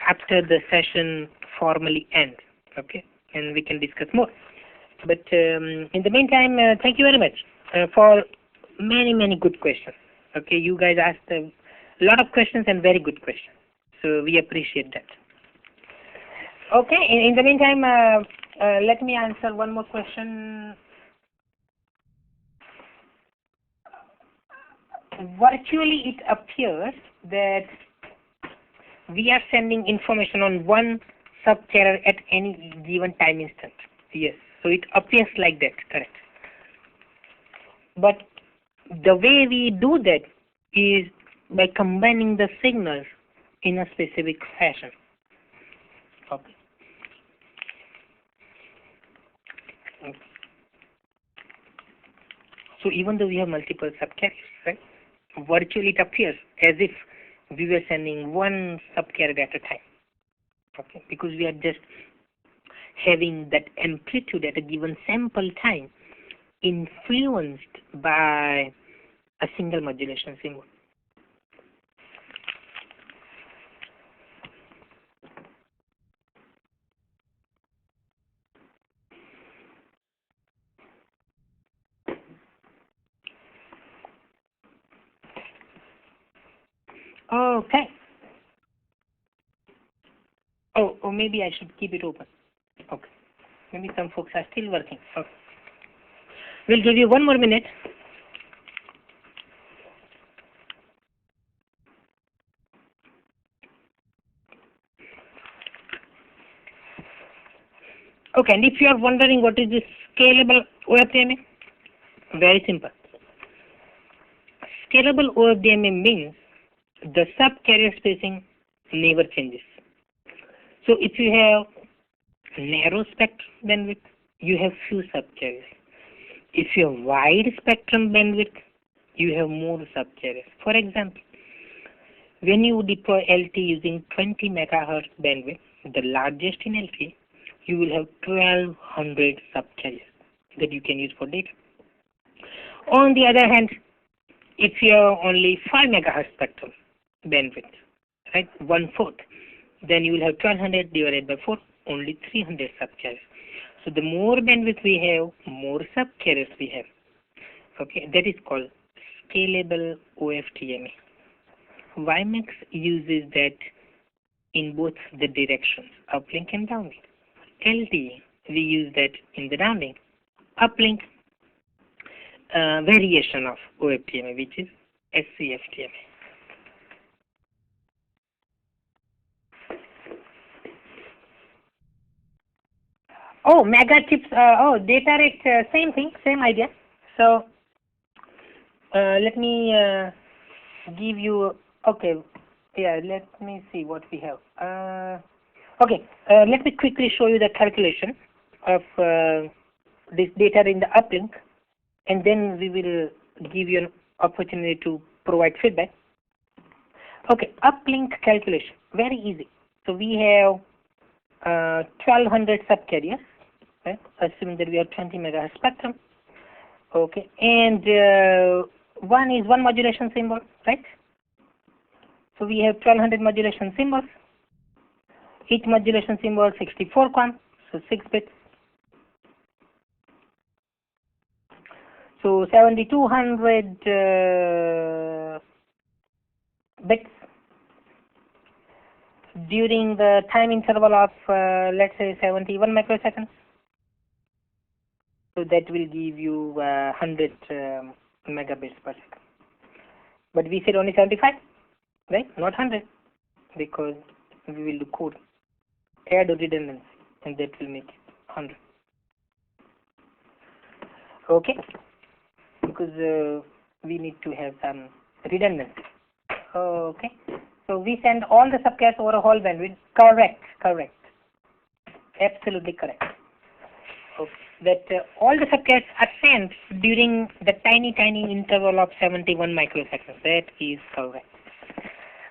after the session formally ends, okay, and we can discuss more. But in the meantime, thank you very much for many good questions. Okay, you guys asked a lot of questions and very good questions. So we appreciate that. Okay, in the meantime, let me answer one more question. Virtually, it appears that we are sending information on one subcarrier at any given time instant. Yes, so it appears like that, correct. But the way we do that is by combining the signals in a specific fashion. Okay. So even though we have multiple subcarriers, right, virtually it appears as if we were sending one subcarrier at a time. Okay, because we are just having that amplitude at a given sample time influenced by a single modulation symbol. Okay. Oh, maybe I should keep it open. Okay. Maybe some folks are still working. Okay. We'll give you one more minute. Okay, and if you are wondering what is this scalable OFDMA, very simple. scalable OFDMA means the sub-carrier spacing never changes. So if you have narrow spectrum bandwidth, you have few sub-carriers. If you have wide spectrum bandwidth, you have more sub-carriers. For example, when you deploy LT using 20 megahertz bandwidth, the largest in LT, you will have 1200 sub-carriers that you can use for data. On the other hand, if you have only 5 megahertz spectrum bandwidth, right, 1/4, then you will have 1200 divided by 4, only 300 sub-carriers. So the more bandwidth we have, more sub-carriers we have. Okay, that is called scalable OFDMA. WiMAX uses that in both the directions, uplink and downlink. LTE, we use that in the downlink. Uplink, variation of OFDMA, which is SC-FDMA. Oh, mega chips, data rate, same thing, same idea. So, let me give you, okay, yeah, let me see what we have. Okay, let me quickly show you the calculation of this data in the uplink, and then we will give you an opportunity to provide feedback. Okay, uplink calculation, very easy. So we have 1200 sub-carriers, right? Assuming that we have 20 megahertz spectrum. Okay, and one is one modulation symbol, right? So we have 1200 modulation symbols. Each modulation symbol 64 QAM, so 6 bits. So 7200 bits during the time interval of let's say 71 microseconds. So that will give you 100 megabits per second. But we said only 75, right? Not 100, because we will do code, add redundancy, and that will make it 100. Okay, because we need to have some redundancy. Okay, so we send all the subcarriers over a whole bandwidth. Correct. Absolutely correct. Okay. That all the subcarriers are sent during the tiny interval of 71 microseconds. That is correct.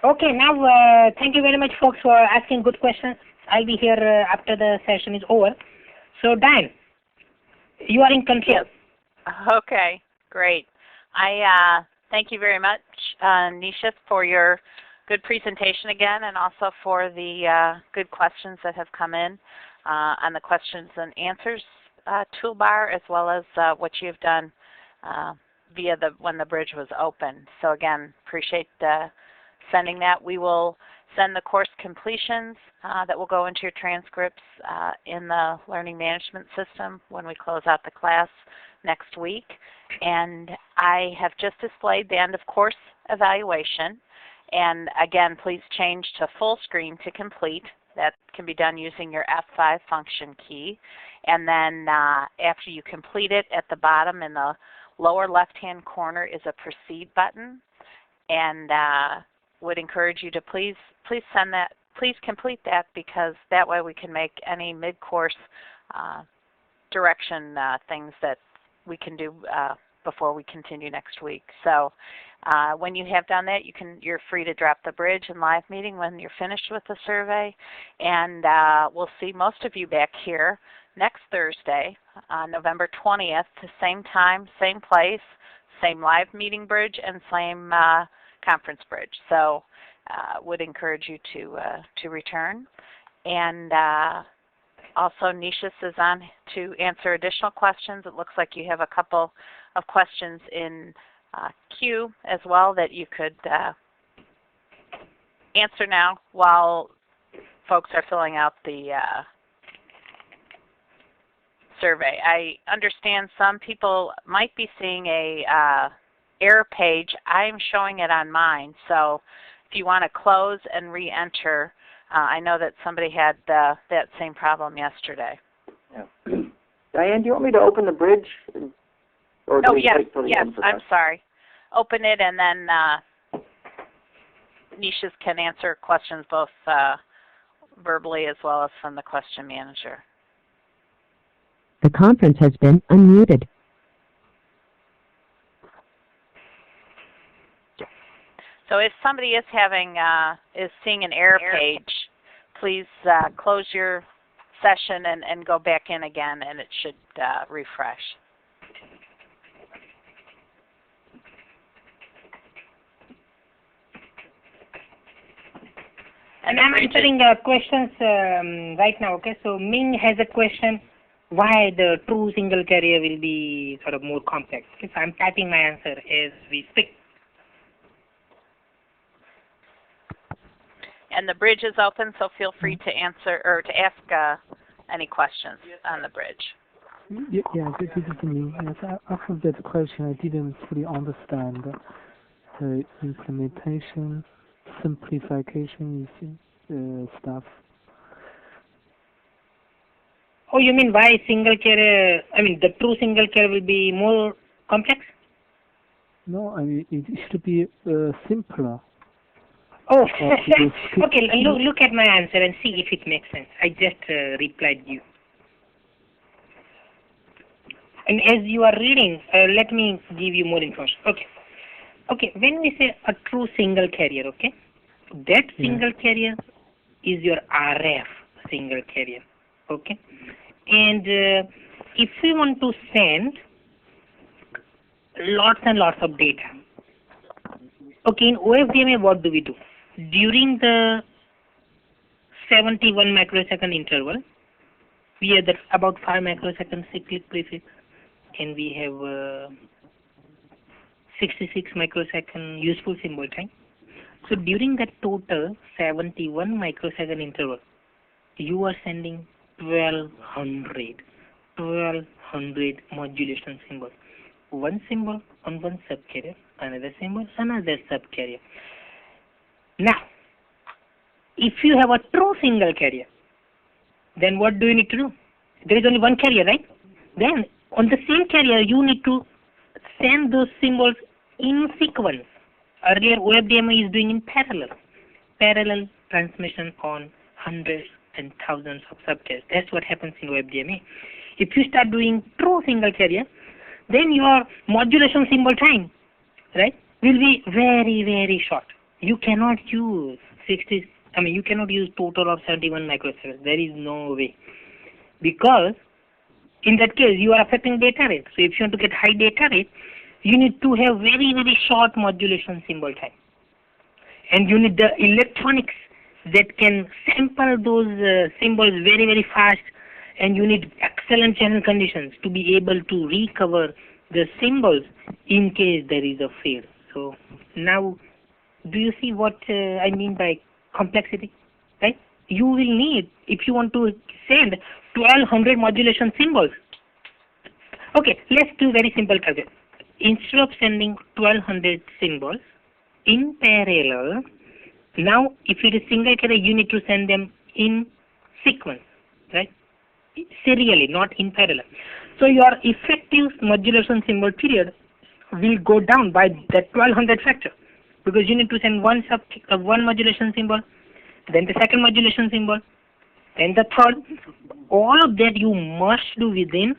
Okay, now thank you very much, folks, for asking good questions. I'll be here after the session is over. So, Dan, you are in control. Yes. Okay, great. I thank you very much, Nishith, for your good presentation again, and also for the good questions that have come in on the questions and answers toolbar, as well as what you've done via when the bridge was open. So again, appreciate sending that. We will send the course completions that will go into your transcripts in the learning management system when we close out the class next week. And I have just displayed the end of course evaluation. And again, please change to full screen to complete. That can be done using your F5 function key. And then after you complete it, at the bottom in the lower left-hand corner is a proceed button. And would encourage you to please send that, please complete that, because that way we can make any mid-course direction things that we can do before we continue next week. So when you have done that, you're free to drop the bridge in live meeting when you're finished with the survey. And we'll see most of you back here next Thursday, November 20th, the same time, same place, same live meeting bridge, and same conference bridge. So would encourage you to return. And also Nishith is on to answer additional questions. It looks like you have a couple of questions in queue as well that you could answer now while folks are filling out the survey. I understand some people might be seeing a error page. I'm showing it on mine, so if you want to close and re-enter, I know that somebody had that same problem yesterday. Yeah. Diane, do you want me to open the bridge? Or yes, I'm sorry. open it, and then Nishis can answer questions both verbally as well as from the question manager. The conference has been unmuted. So if somebody is seeing an error page, please close your session and go back in again, and it should refresh. And I'm answering questions right now, okay? So Ming has a question, why the true single carrier will be sort of more complex. Okay, so I'm typing my answer as we speak. And the bridge is open, so feel free to answer or to ask any questions on the bridge. Yeah, this is me. Yes, after that question, I didn't fully understand the implementation, simplification stuff. Oh, you mean why single carrier, the true single carrier will be more complex? No, I mean, it should be simpler. Oh, okay, look at my answer and see if it makes sense. I just replied you. And as you are reading, let me give you more information. Okay, when we say a true single carrier, okay, that single carrier is your RF single carrier, okay? And if we want to send lots and lots of data, okay, in OFDMA, what do we do? During the 71 microsecond interval, we have about 5 microsecond cyclic prefix, and we have 66 microsecond useful symbol time. So during that total 71 microsecond interval, you are sending 1200 modulation symbols. One symbol on one subcarrier, another symbol, another subcarrier. Now, if you have a true single carrier, then what do you need to do? There is only one carrier, right? Then, on the same carrier, you need to send those symbols in sequence. Earlier, OFDMA is doing in parallel transmission on hundreds and thousands of subcarriers. That's what happens in OFDMA. If you start doing true single carrier, then your modulation symbol time, right, will be very, very short. You cannot use you cannot use total of 71 microseconds. There is no way. Because in that case, you are affecting data rate. So if you want to get high data rate, you need to have very, very short modulation symbol time. And you need the electronics that can sample those symbols very, very fast. And you need excellent channel conditions to be able to recover the symbols in case there is a fail. So now, do you see what I mean by complexity? Right? You will need, if you want to send 1200 modulation symbols. Okay, let's do very simple calculation. Instead of sending 1200 symbols in parallel, now if it is single carrier, you need to send them in sequence, right? Serially, not in parallel. So your effective modulation symbol period will go down by that 1200 factor, because you need to send one modulation symbol, then the second modulation symbol, then the third. All of that you must do within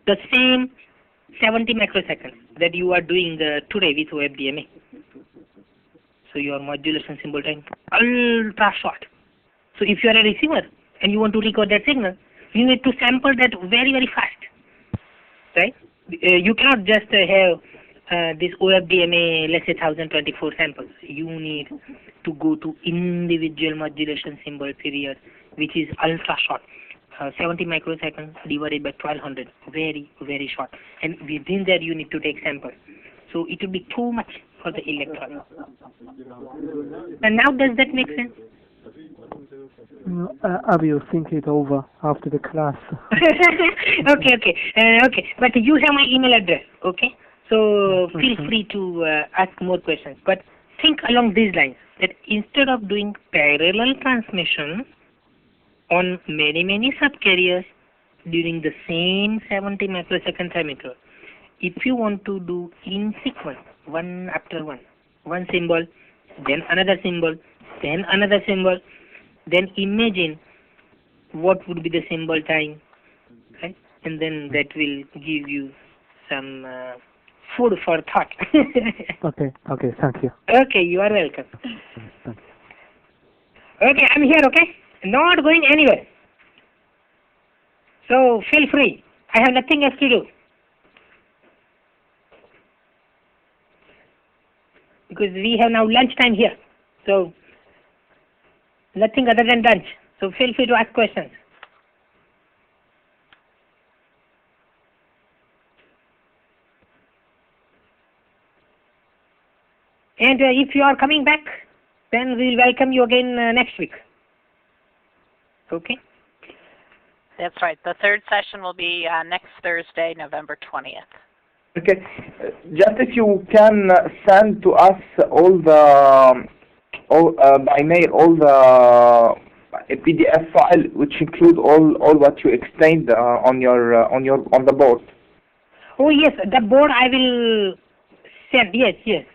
the same 70 microseconds that you are doing today with OFDMA. So your modulation symbol time ultra short. So if you are a receiver and you want to record that signal, you need to sample that very, very fast, right? You cannot just have this OFDMA, let's say 1024 samples. You need to go to individual modulation symbol period, which is ultra short. 70 microseconds divided by 1200, very, very short. And within that you need to take samples. So it will be too much for the electron. And now does that make sense? I will think it over after the class. Okay. But you have my email address, okay? So feel free to ask more questions. But think along these lines, that instead of doing parallel transmission on many, many subcarriers during the same 70 microsecond time interval, if you want to do in sequence, one after one. One symbol, then another symbol, then another symbol. Then imagine what would be the symbol time, right? And then that will give you some food for thought. Okay, thank you. Okay, you are welcome. Thank you. Okay, I'm here, okay? Not going anywhere. So feel free. I have nothing else to do. Because we have now lunch time here. So nothing other than lunch. So feel free to ask questions. And if you are coming back, then we'll welcome you again next week. Okay? That's right. The third session will be next Thursday, November 20th. Okay, just if you can send to us all the by mail all the PDF file which include all what you explained on the board. Oh yes, the board I will send. Yes,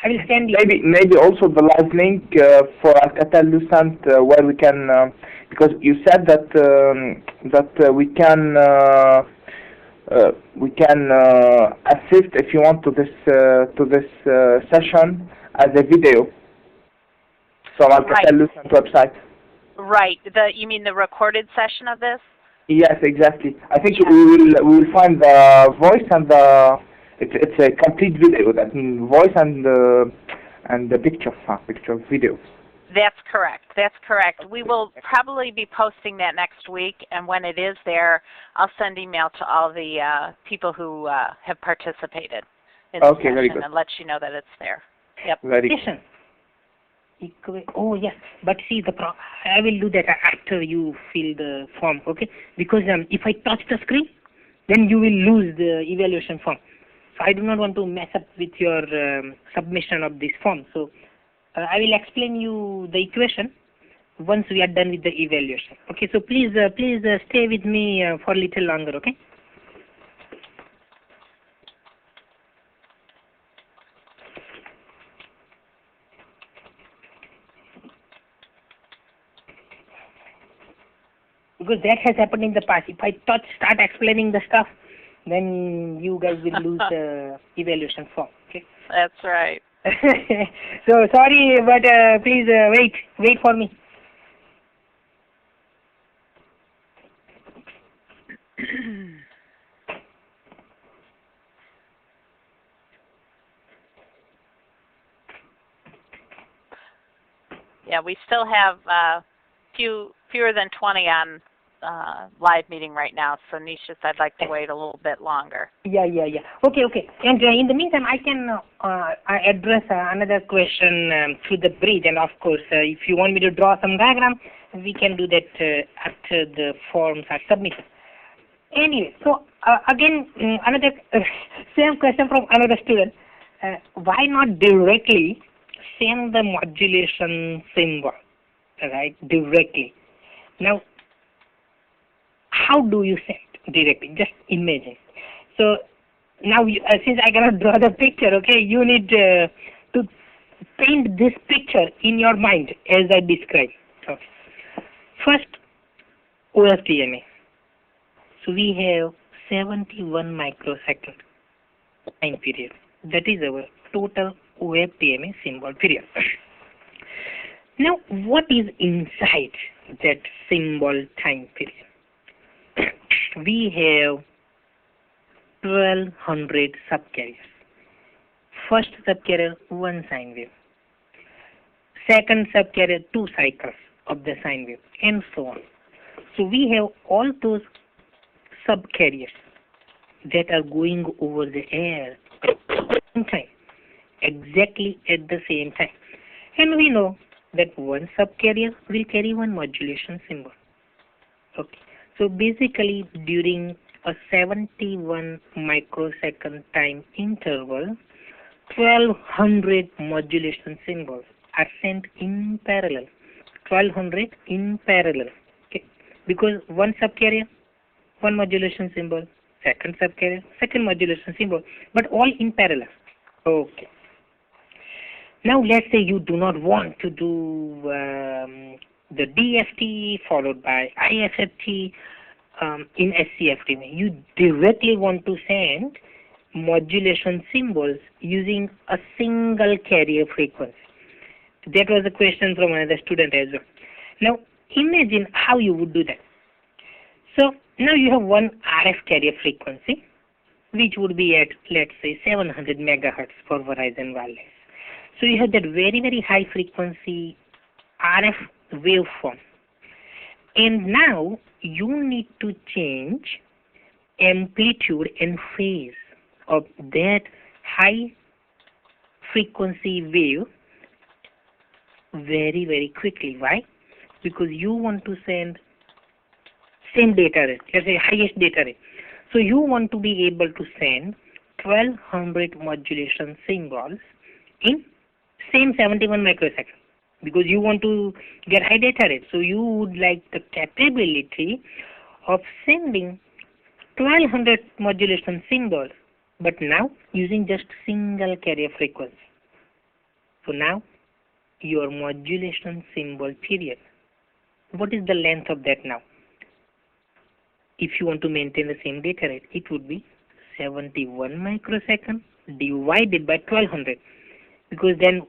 I will send you. Maybe also the live link for Alcatel-Lucent where we can because you said that we can assist if you want to this session as a video from Alcatel-Lucent website. Right. You mean the recorded session of this? Yes, exactly. I think we will find the voice and it's a complete video. That means voice and the picture video. That's correct. We will probably be posting that next week, and when it is there, I'll send email to all the people who have participated in the session very good. and let you know that it's there. Yep. Very good. Listen. Oh yes, but see I will do that after you fill the form, okay? Because if I touch the screen, then you will lose the evaluation form. So I do not want to mess up with your submission of this form. So I will explain you the equation once we are done with the evaluation. Okay, so please stay with me for a little longer, okay? Because that has happened in the past. If I start explaining the stuff, then you guys will lose the evaluation form. Okay. That's right. So sorry, but please wait for me. Yeah, we still have fewer than 20 on live meeting right now, so Nishith, I'd like to wait a little bit longer. Yeah. Okay. And in the meantime, I can address another question through the bridge, and of course, if you want me to draw some diagram, we can do that after the forms are submitted. Anyway, so again, another same question from another student. Why not directly send the modulation symbol, right? Directly. Now, how do you send directly? Just imagine. So now, since I cannot draw the picture, okay, you need to paint this picture in your mind as I described. Okay. First, OFDMA. So we have 71 microsecond time period. That is our total OFDMA symbol period. Now, what is inside that symbol time period? We have 1200 subcarriers. First subcarrier, one sine wave. Second subcarrier, 2 cycles of the sine wave, and so on. So we have all those subcarriers that are going over the air at the same time, exactly at the same time. And we know that one subcarrier will carry one modulation symbol. Okay. So basically, during a 71 microsecond time interval, 1200 modulation symbols are sent in parallel. 1200 in parallel. Okay. Because one subcarrier, one modulation symbol, second subcarrier, second modulation symbol, but all in parallel. Okay. Now let's say you do not want to do the DFT followed by IFFT in SC-FDMA. You directly want to send modulation symbols using a single carrier frequency. That was a question from another student as well. Now imagine how you would do that. So now you have one RF carrier frequency which would be at, let's say, 700 megahertz for Verizon Wireless. So you have that very, very high frequency RF waveform. And now you need to change amplitude and phase of that high frequency wave very, very quickly. Why? Because you want to send same data rate, let's say highest data rate. So you want to be able to send 1200 modulation symbols in same 71 microseconds, because you want to get high data rate. So you would like the capability of sending 1200 modulation symbols, but now using just single carrier frequency. So now your modulation symbol period, what is the length of that now? If you want to maintain the same data rate, it would be 71 microseconds divided by 1200. Because then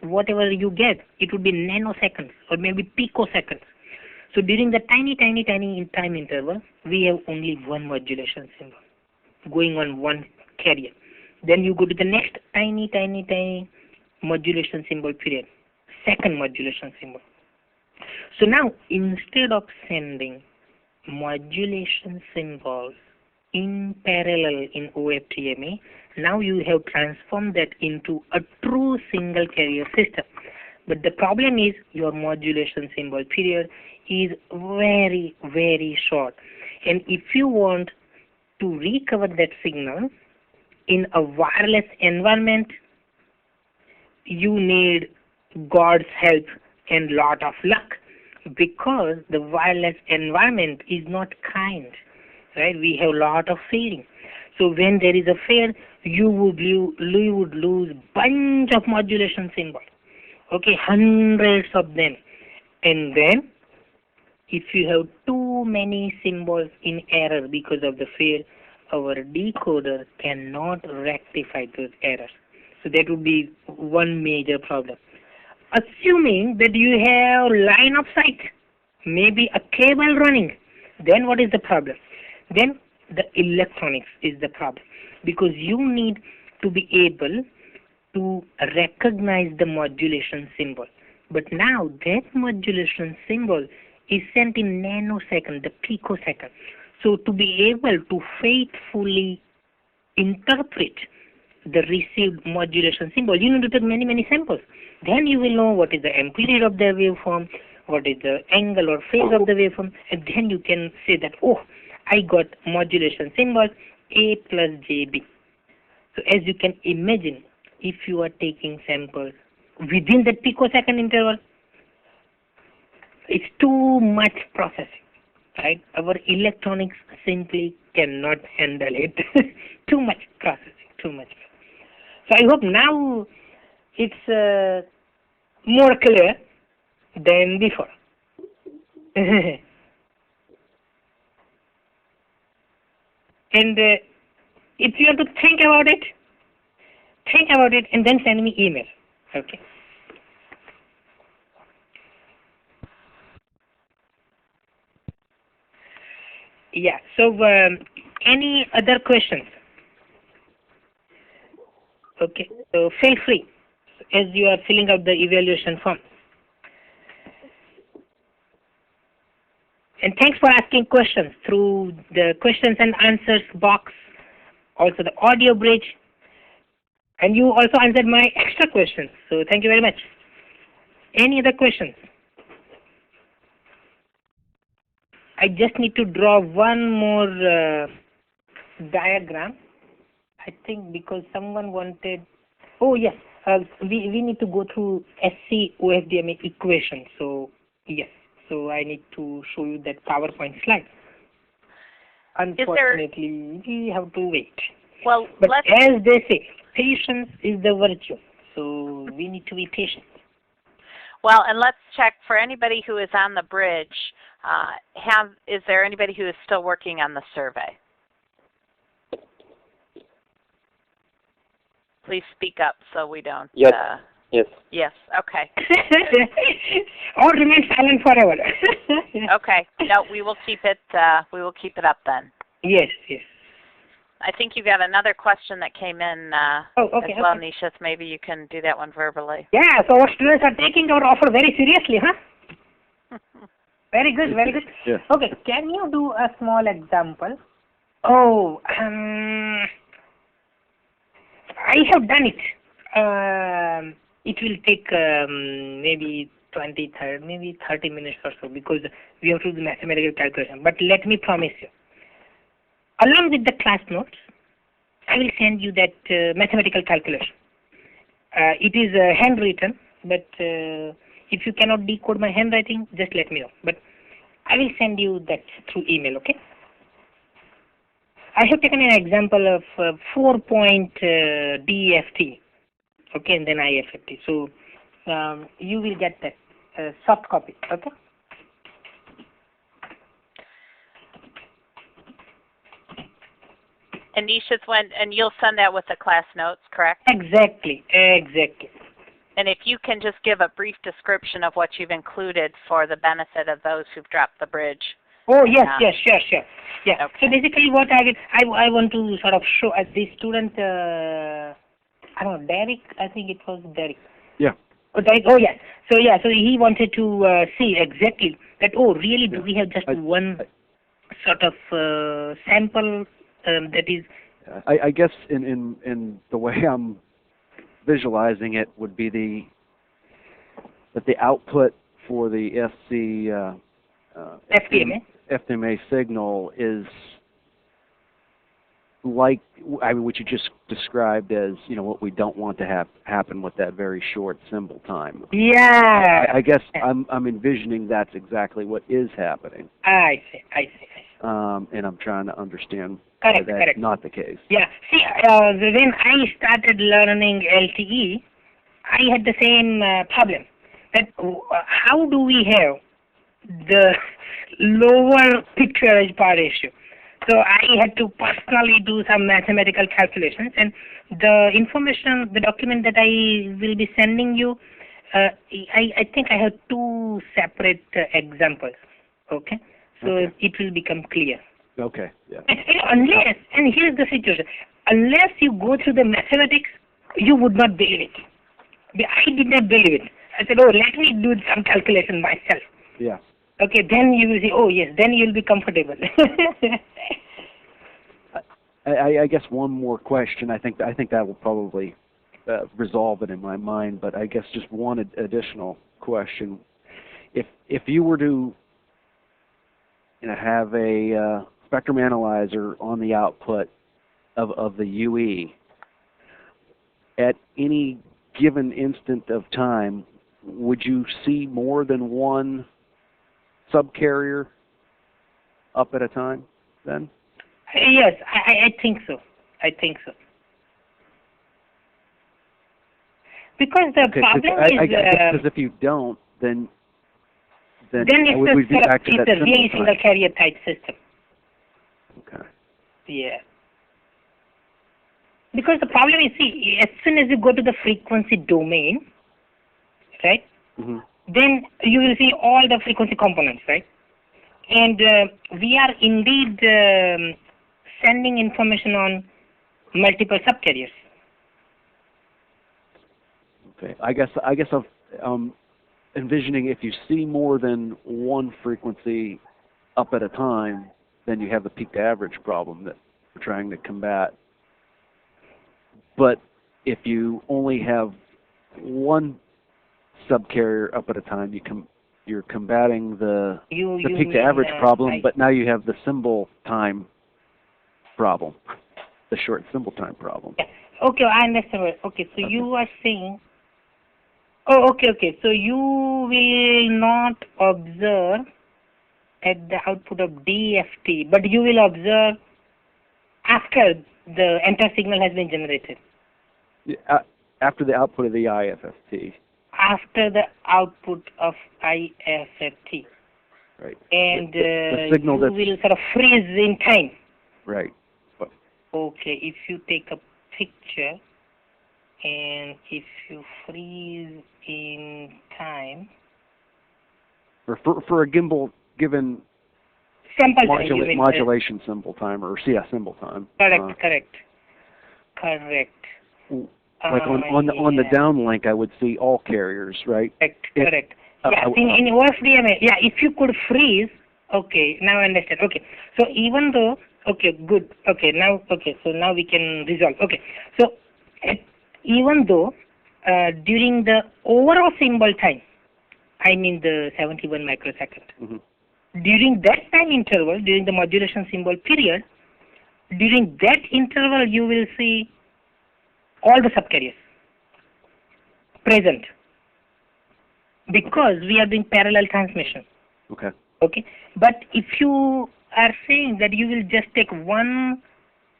whatever you get, it would be nanoseconds or maybe picoseconds. So during the tiny time interval, we have only one modulation symbol going on one carrier. Then you go to the next tiny modulation symbol period, second modulation symbol. So now instead of sending modulation symbols in parallel in OFDMA, now you have transformed that into a true single carrier system. But the problem is your modulation symbol period is very, very short. And if you want to recover that signal in a wireless environment, you need God's help and lot of luck, because the wireless environment is not kind. Right? We have a lot of failing. So when there is a fail, you would lose bunch of modulation symbols. Okay, hundreds of them. And then if you have too many symbols in error because of the fail, our decoder cannot rectify those errors. So that would be one major problem. Assuming that you have line of sight, maybe a cable running, then what is the problem? Then the electronics is the problem, because you need to be able to recognize the modulation symbol. But now that modulation symbol is sent in nanosecond, the picosecond. So to be able to faithfully interpret the received modulation symbol, you need to take many samples. Then you will know what is the amplitude of the waveform, what is the angle or phase of the waveform, and then you can say that, oh, I got modulation symbol A plus JB. So as you can imagine, if you are taking samples within the picosecond interval, it's too much processing, right? Our electronics simply cannot handle it. Too much processing, too much. So I hope now it's more clear than before. And if you have to think about it and then send me email. Okay. Yeah, so any other questions? Okay, so feel free as you are filling out the evaluation form. And thanks for asking questions through the questions and answers box, also the audio bridge. And you also answered my extra questions, so thank you very much. Any other questions? I just need to draw one more diagram. I think because someone wanted, oh yes, we need to go through SC-FDMA equation. So yes, so I need to show you that PowerPoint slide. Unfortunately, we have to wait. Well, but as they say, patience is the virtue. So we need to be patient. Well, and let's check for anybody who is on the bridge. Is there anybody who is still working on the survey? Please speak up so we don't. Yes. Yes. Yes. Okay. Or remain silent forever. Okay. No, we will keep it. We will keep it up then. Yes. Yes. I think you got another question that came in as well, Nishith. Maybe you can do that one verbally. Yeah. So our students are taking our offer very seriously, huh? Very good. Very good. Yeah. Okay. Can you do a small example? Oh. I have done it. It will take maybe 30 minutes or so because we have to do the mathematical calculation. But let me promise you, along with the class notes, I will send you that mathematical calculation. It is handwritten, but if you cannot decode my handwriting, just let me know. But I will send you that through email, okay? I have taken an example of 4-point DFT, okay, and then IFFT. So you will get that soft copy, okay? And Nishith, and you'll send that with the class notes, correct? Exactly, exactly. And if you can just give a brief description of what you've included for the benefit of those who've dropped the bridge. Oh, yes, sure. Yeah. Okay. So basically what I want to sort of show as the student, I don't know, Derek, I think it was Derek. Yeah. Oh, Derek, oh yeah. So he wanted to see exactly that, really, do we have just one sort of sample that is... I guess in the way I'm visualizing it would be that the output for the SC-FDMA signal is like what you just described as what we don't want to have happen with that very short symbol time. Yeah. I guess I'm envisioning that's exactly what is happening. I see. And I'm trying to understand Correct. that's not the case. Yeah. See, when I started learning LTE, I had the same problem. That how do we have the lower picture power ratio? So I had to personally do some mathematical calculations, and the information, the document that I will be sending you, I think I have two separate examples. Okay, so it will become clear. Okay. Yeah. Unless, and here's the situation, unless you go through the mathematics, you would not believe it. I did not believe it. I said, let me do some calculation myself. Yeah. Okay, then you will say, yes, then you'll be comfortable. I guess one more question. I think that will probably resolve it in my mind. But I guess just one additional question: if you were to have a spectrum analyzer on the output of the UE at any given instant of time, would you see more than one subcarrier up at a time then? Yes, I think so. Because the problem is... Because if you don't, then we'd be back to that it's a really single carrier type system. Okay. Yeah. Because the problem is, see, as soon as you go to the frequency domain, right, then you will see all the frequency components, right? And we are indeed sending information on multiple subcarriers. Okay. I guess I'm envisioning if you see more than one frequency up at a time, then you have the peak to average problem that we're trying to combat. But if you only have one subcarrier up at a time, you're combating the peak to average problem, but now you have the symbol time problem, the short symbol time problem. Yeah. Okay, I understand. Okay, so you are saying, okay. So you will not observe at the output of DFT, but you will observe after the enter signal has been generated. After the output of the IFFT. After the output of IFFT. Right. And the signal you will sort of freeze in time. Right. Okay, if you take a picture and if you freeze in time. Or for a gimbal given sample modulation symbol time or symbol time. Correct. Like on the downlink, I would see all carriers, right? Correct. In OFDMA, if you could freeze, okay, now I understand. Okay, so even though, okay, good. Okay, so now we can resolve. Okay, so even though during the overall symbol time, I mean the 71 microsecond, during that time interval, during the modulation symbol period, during that interval you will see all the subcarriers present because we are doing parallel transmission. Okay. But if you are saying that you will just take one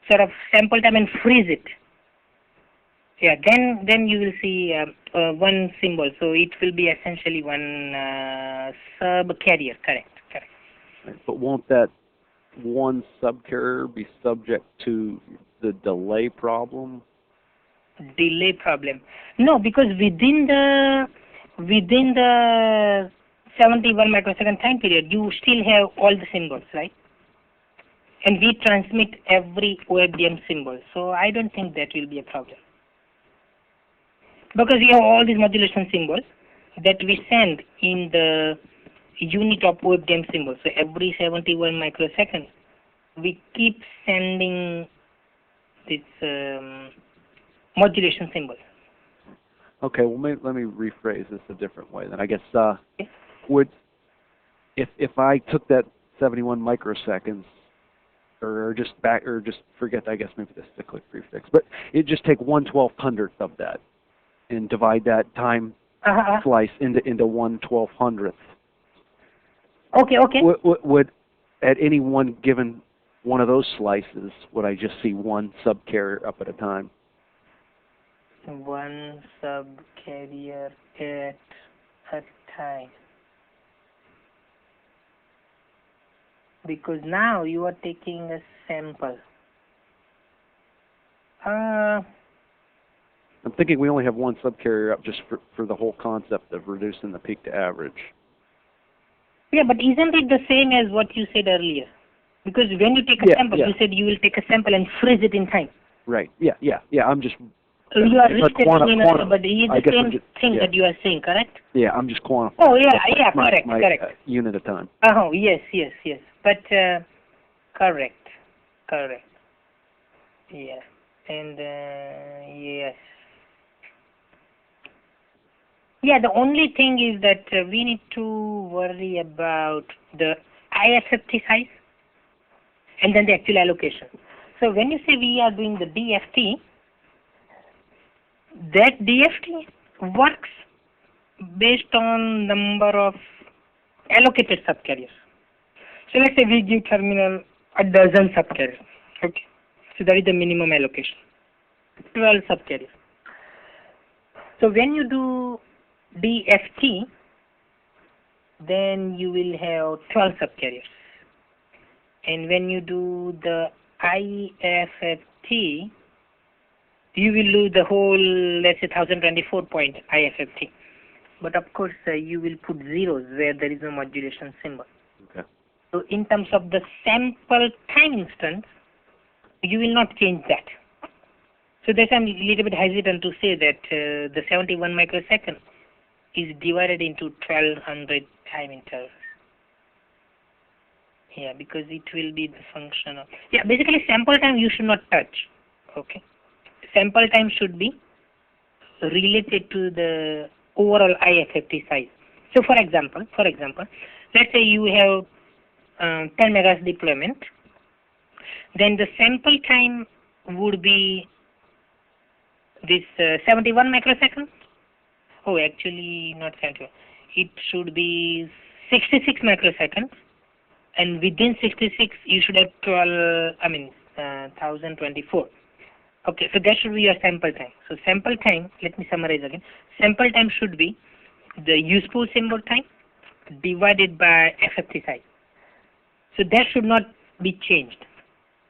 sort of sample time and freeze it, then you will see one symbol. So it will be essentially one subcarrier. Correct. But won't that one subcarrier be subject to the delay problem? Delay problem? No, because within the 71 microsecond time period, you still have all the symbols, right? And we transmit every OFDM symbol, so I don't think that will be a problem. Because we have all these modulation symbols that we send in the unit of OFDM symbols. So every 71 microseconds, we keep sending this modulation symbols. Okay, well, let me rephrase this a different way. Then I guess would if I took that 71 microseconds, or just forget, I guess maybe the cyclic prefix, but it just take 1/1200th of that and divide that time slice into 1/1200th. Okay. Would at any one given one of those slices, would I just see one subcarrier up at a time? One subcarrier at a time. Because now you are taking a sample. I'm thinking we only have one subcarrier up just for the whole concept of reducing the peak to average. Yeah, but isn't it the same as what you said earlier? Because when you take a sample, you said you will take a sample and freeze it in time. Right. Yeah. I'm just. You are restating but it is the same thing that you are saying, correct? Yeah, I'm just quantifying. Oh, yeah, correct. Unit of time. Oh, yes. But correct. Yeah, and yes. Yeah, the only thing is that we need to worry about the IFFT size and then the actual allocation. So when you say we are doing the DFT, that DFT works based on number of allocated subcarriers. So let's say we give terminal a dozen subcarriers. Okay. So that is the minimum allocation. 12 subcarriers. So when you do DFT, then you will have 12 subcarriers. And when you do the IFFT, you will lose the whole, let's say, 1024 point IFFT. But of course, you will put zeros where there is no modulation symbol. Okay. So in terms of the sample time instance, you will not change that. So that's I'm a little bit hesitant to say that the 71 microsecond is divided into 1200 time intervals. Yeah, because it will be the function of... Yeah, basically sample time you should not touch. Okay. Sample time should be related to the overall IFFT size. So for example, let's say you have 10 megahertz deployment, then the sample time would be this 71 microseconds. Oh, actually not 71. It should be 66 microseconds, and within 66 you should have 1024. Okay, so that should be your sample time. So sample time, let me summarize again. Sample time should be the useful symbol time divided by FFT size. So that should not be changed.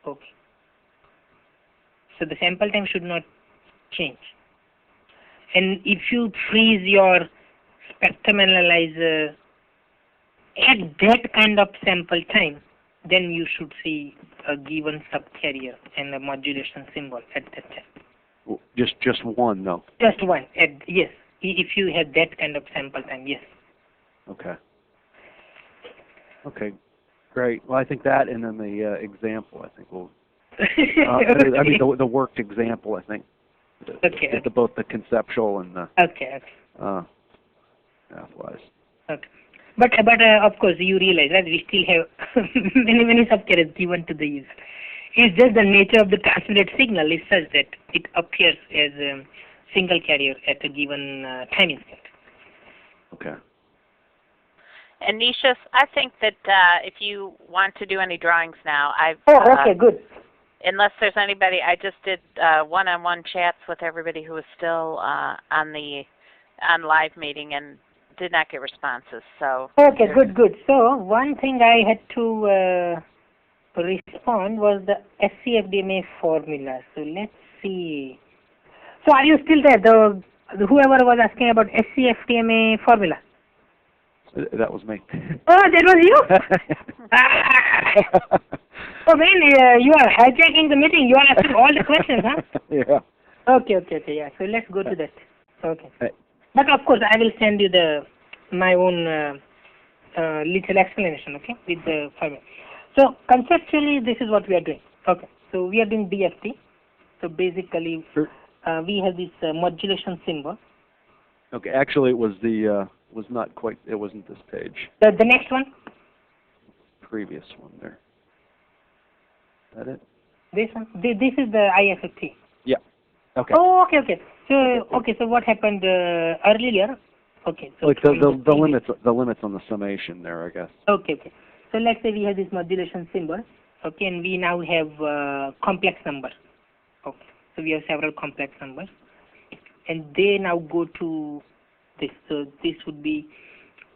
Okay. So the sample time should not change. And if you freeze your spectrum analyzer at that kind of sample time, then you should see a given subcarrier and a modulation symbol at that time. Well, just one, though. Just one. Yes. If you have that kind of sample time, yes. Okay. Okay. Great. Well, I think that, and then the example, I think will. Okay. I mean, the worked example, I think. Okay. Both the conceptual and the. Okay. Math-wise. Okay. But of course you realize that we still have many subcarriers given to the user. It's just the nature of the transmitted signal is such that it appears as a single carrier at a given time instant. Okay. And Nishas, I think that if you want to do any drawings now, okay, good. Unless there's anybody, I just did one-on-one chats with everybody who was still on live meeting and did not get responses. So okay, good. So one thing I had to respond was the SC-FDMA formula. So let's see. So are you still there? Whoever was asking about SC-FDMA formula. That was me. Oh, that was you? So when you are hijacking the meeting, you are asking all the questions, huh? Yeah. Okay, yeah. So let's go to that. Okay. Hey. But of course, I will send you my own little explanation, okay, with the formula. So conceptually, this is what we are doing. Okay. So we are doing DFT. So basically, we have this modulation symbol. Okay. Actually, it was was not quite. It wasn't this page. The next one. Previous one there. Is that it? This one. This is the IFFT. Yeah. Okay. Oh, okay. So what happened earlier? Okay. So like the limits on the summation there, I guess. Okay. So let's say we have this modulation symbol. Okay, and we now have complex numbers. Okay. So we have several complex numbers, and they now go to this. So this would be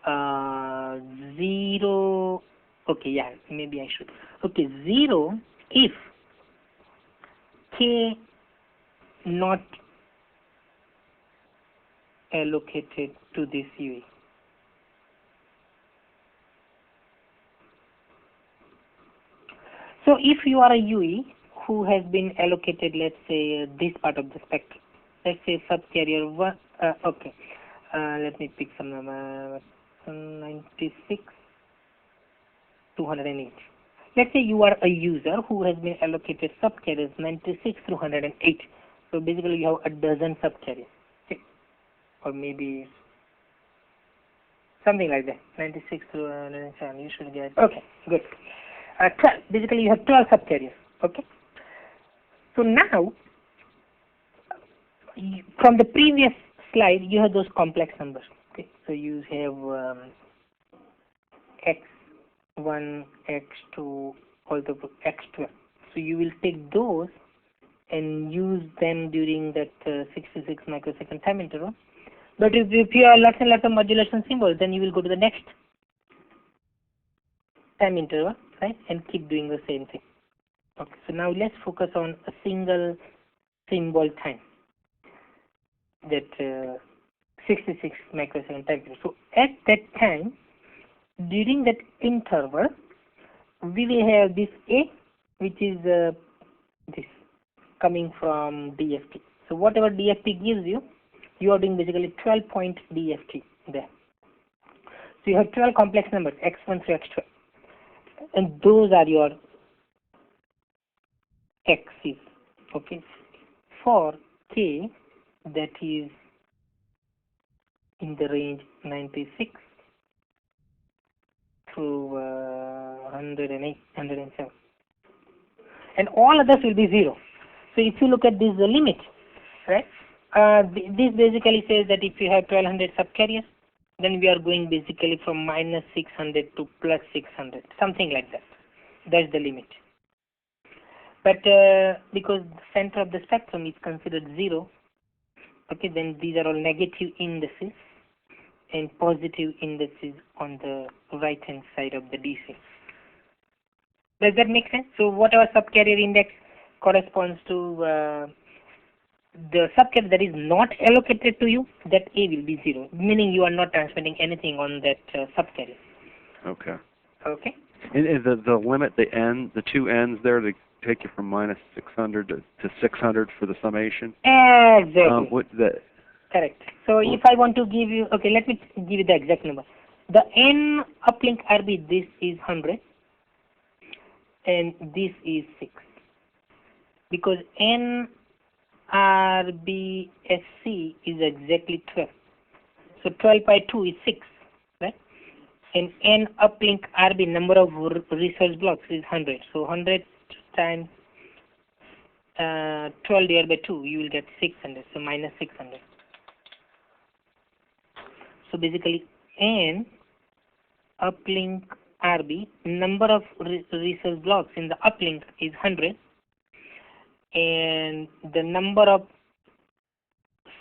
0. Okay, yeah. Maybe I should. Okay, 0 if k not allocated to this UE. So if you are a UE who has been allocated, let's say, this part of the spectrum, let's say subcarrier 1, okay, let me pick some number, 96, 208. Let's say you are a user who has been allocated subcarriers 96 through 108. So basically you have a dozen subcarriers. Or maybe something like that. 96 through 107. You should get. Okay, good. 12. Basically, you have 12 subcarriers. Okay. So now, from the previous slide, you have those complex numbers. Okay. So you have x1, x2, all the x12. So you will take those and use them during that 66 microsecond time interval. But if you have lots and lots of modulation symbols, then you will go to the next time interval, right, and keep doing the same thing. Okay, so now let's focus on a single symbol time, that 66 microsecond time interval. So at that time, during that interval, we will have this A, which is this coming from DFT. So whatever DFT gives you, you are doing basically 12-point DFT there. So you have 12 complex numbers, x1 through x12. And those are your x's. Okay. For k, that is in the range 96 through 108, 107. And all others will be 0. So if you look at this limit, right? This basically says that if you have 1200 subcarriers, then we are going basically from minus 600 to plus 600, something like that. That's the limit. But because the center of the spectrum is considered 0, okay, then these are all negative indices and positive indices on the right-hand side of the DC. Does that make sense? So whatever subcarrier index corresponds to the subcarrier that is not allocated to you, that A will be 0, meaning you are not transmitting anything on that subcarrier. Okay. Okay? And is the limit, the n, the two n's there, to take you from minus 600 to 600 for the summation? Exactly. What the? Correct. So if I want to give you, okay, let me give you the exact number. The N uplink RB, this is 100, and this is 6. Because N RB SC is exactly 12. So 12 by 2 is 6, right? And N uplink RB, number of resource blocks, is 100. So 100 times 12 divided by 2, you will get 600. So minus 600. So basically, N uplink RB, number of resource blocks in the uplink is 100, and the number of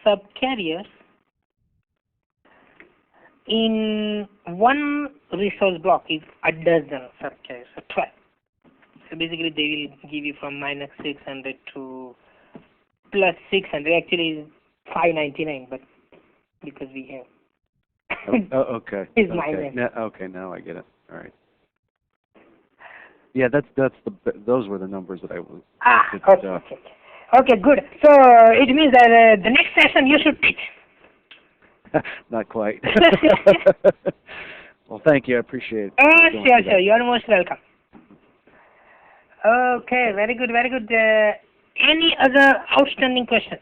subcarriers in one resource block is a dozen subcarriers, so 12. So basically, they will give you from minus 600 to plus 600. Actually, 599, but because we have. Okay. Is okay. minus. Now I get it. All right. Yeah, those were the numbers that I was. Okay, good. So it means that the next session you should teach. Not quite. Well, thank you. I appreciate it. Sure. You are most welcome. Okay, very good. Any other outstanding question?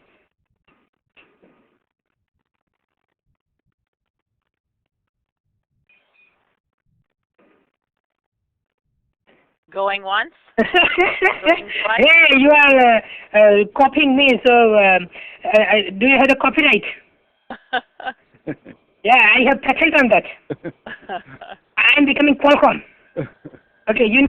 Going once? Going twice? Hey, you are copying me, so do you have the copyright? Yeah, I have patent on that. I am becoming Qualcomm. Okay, you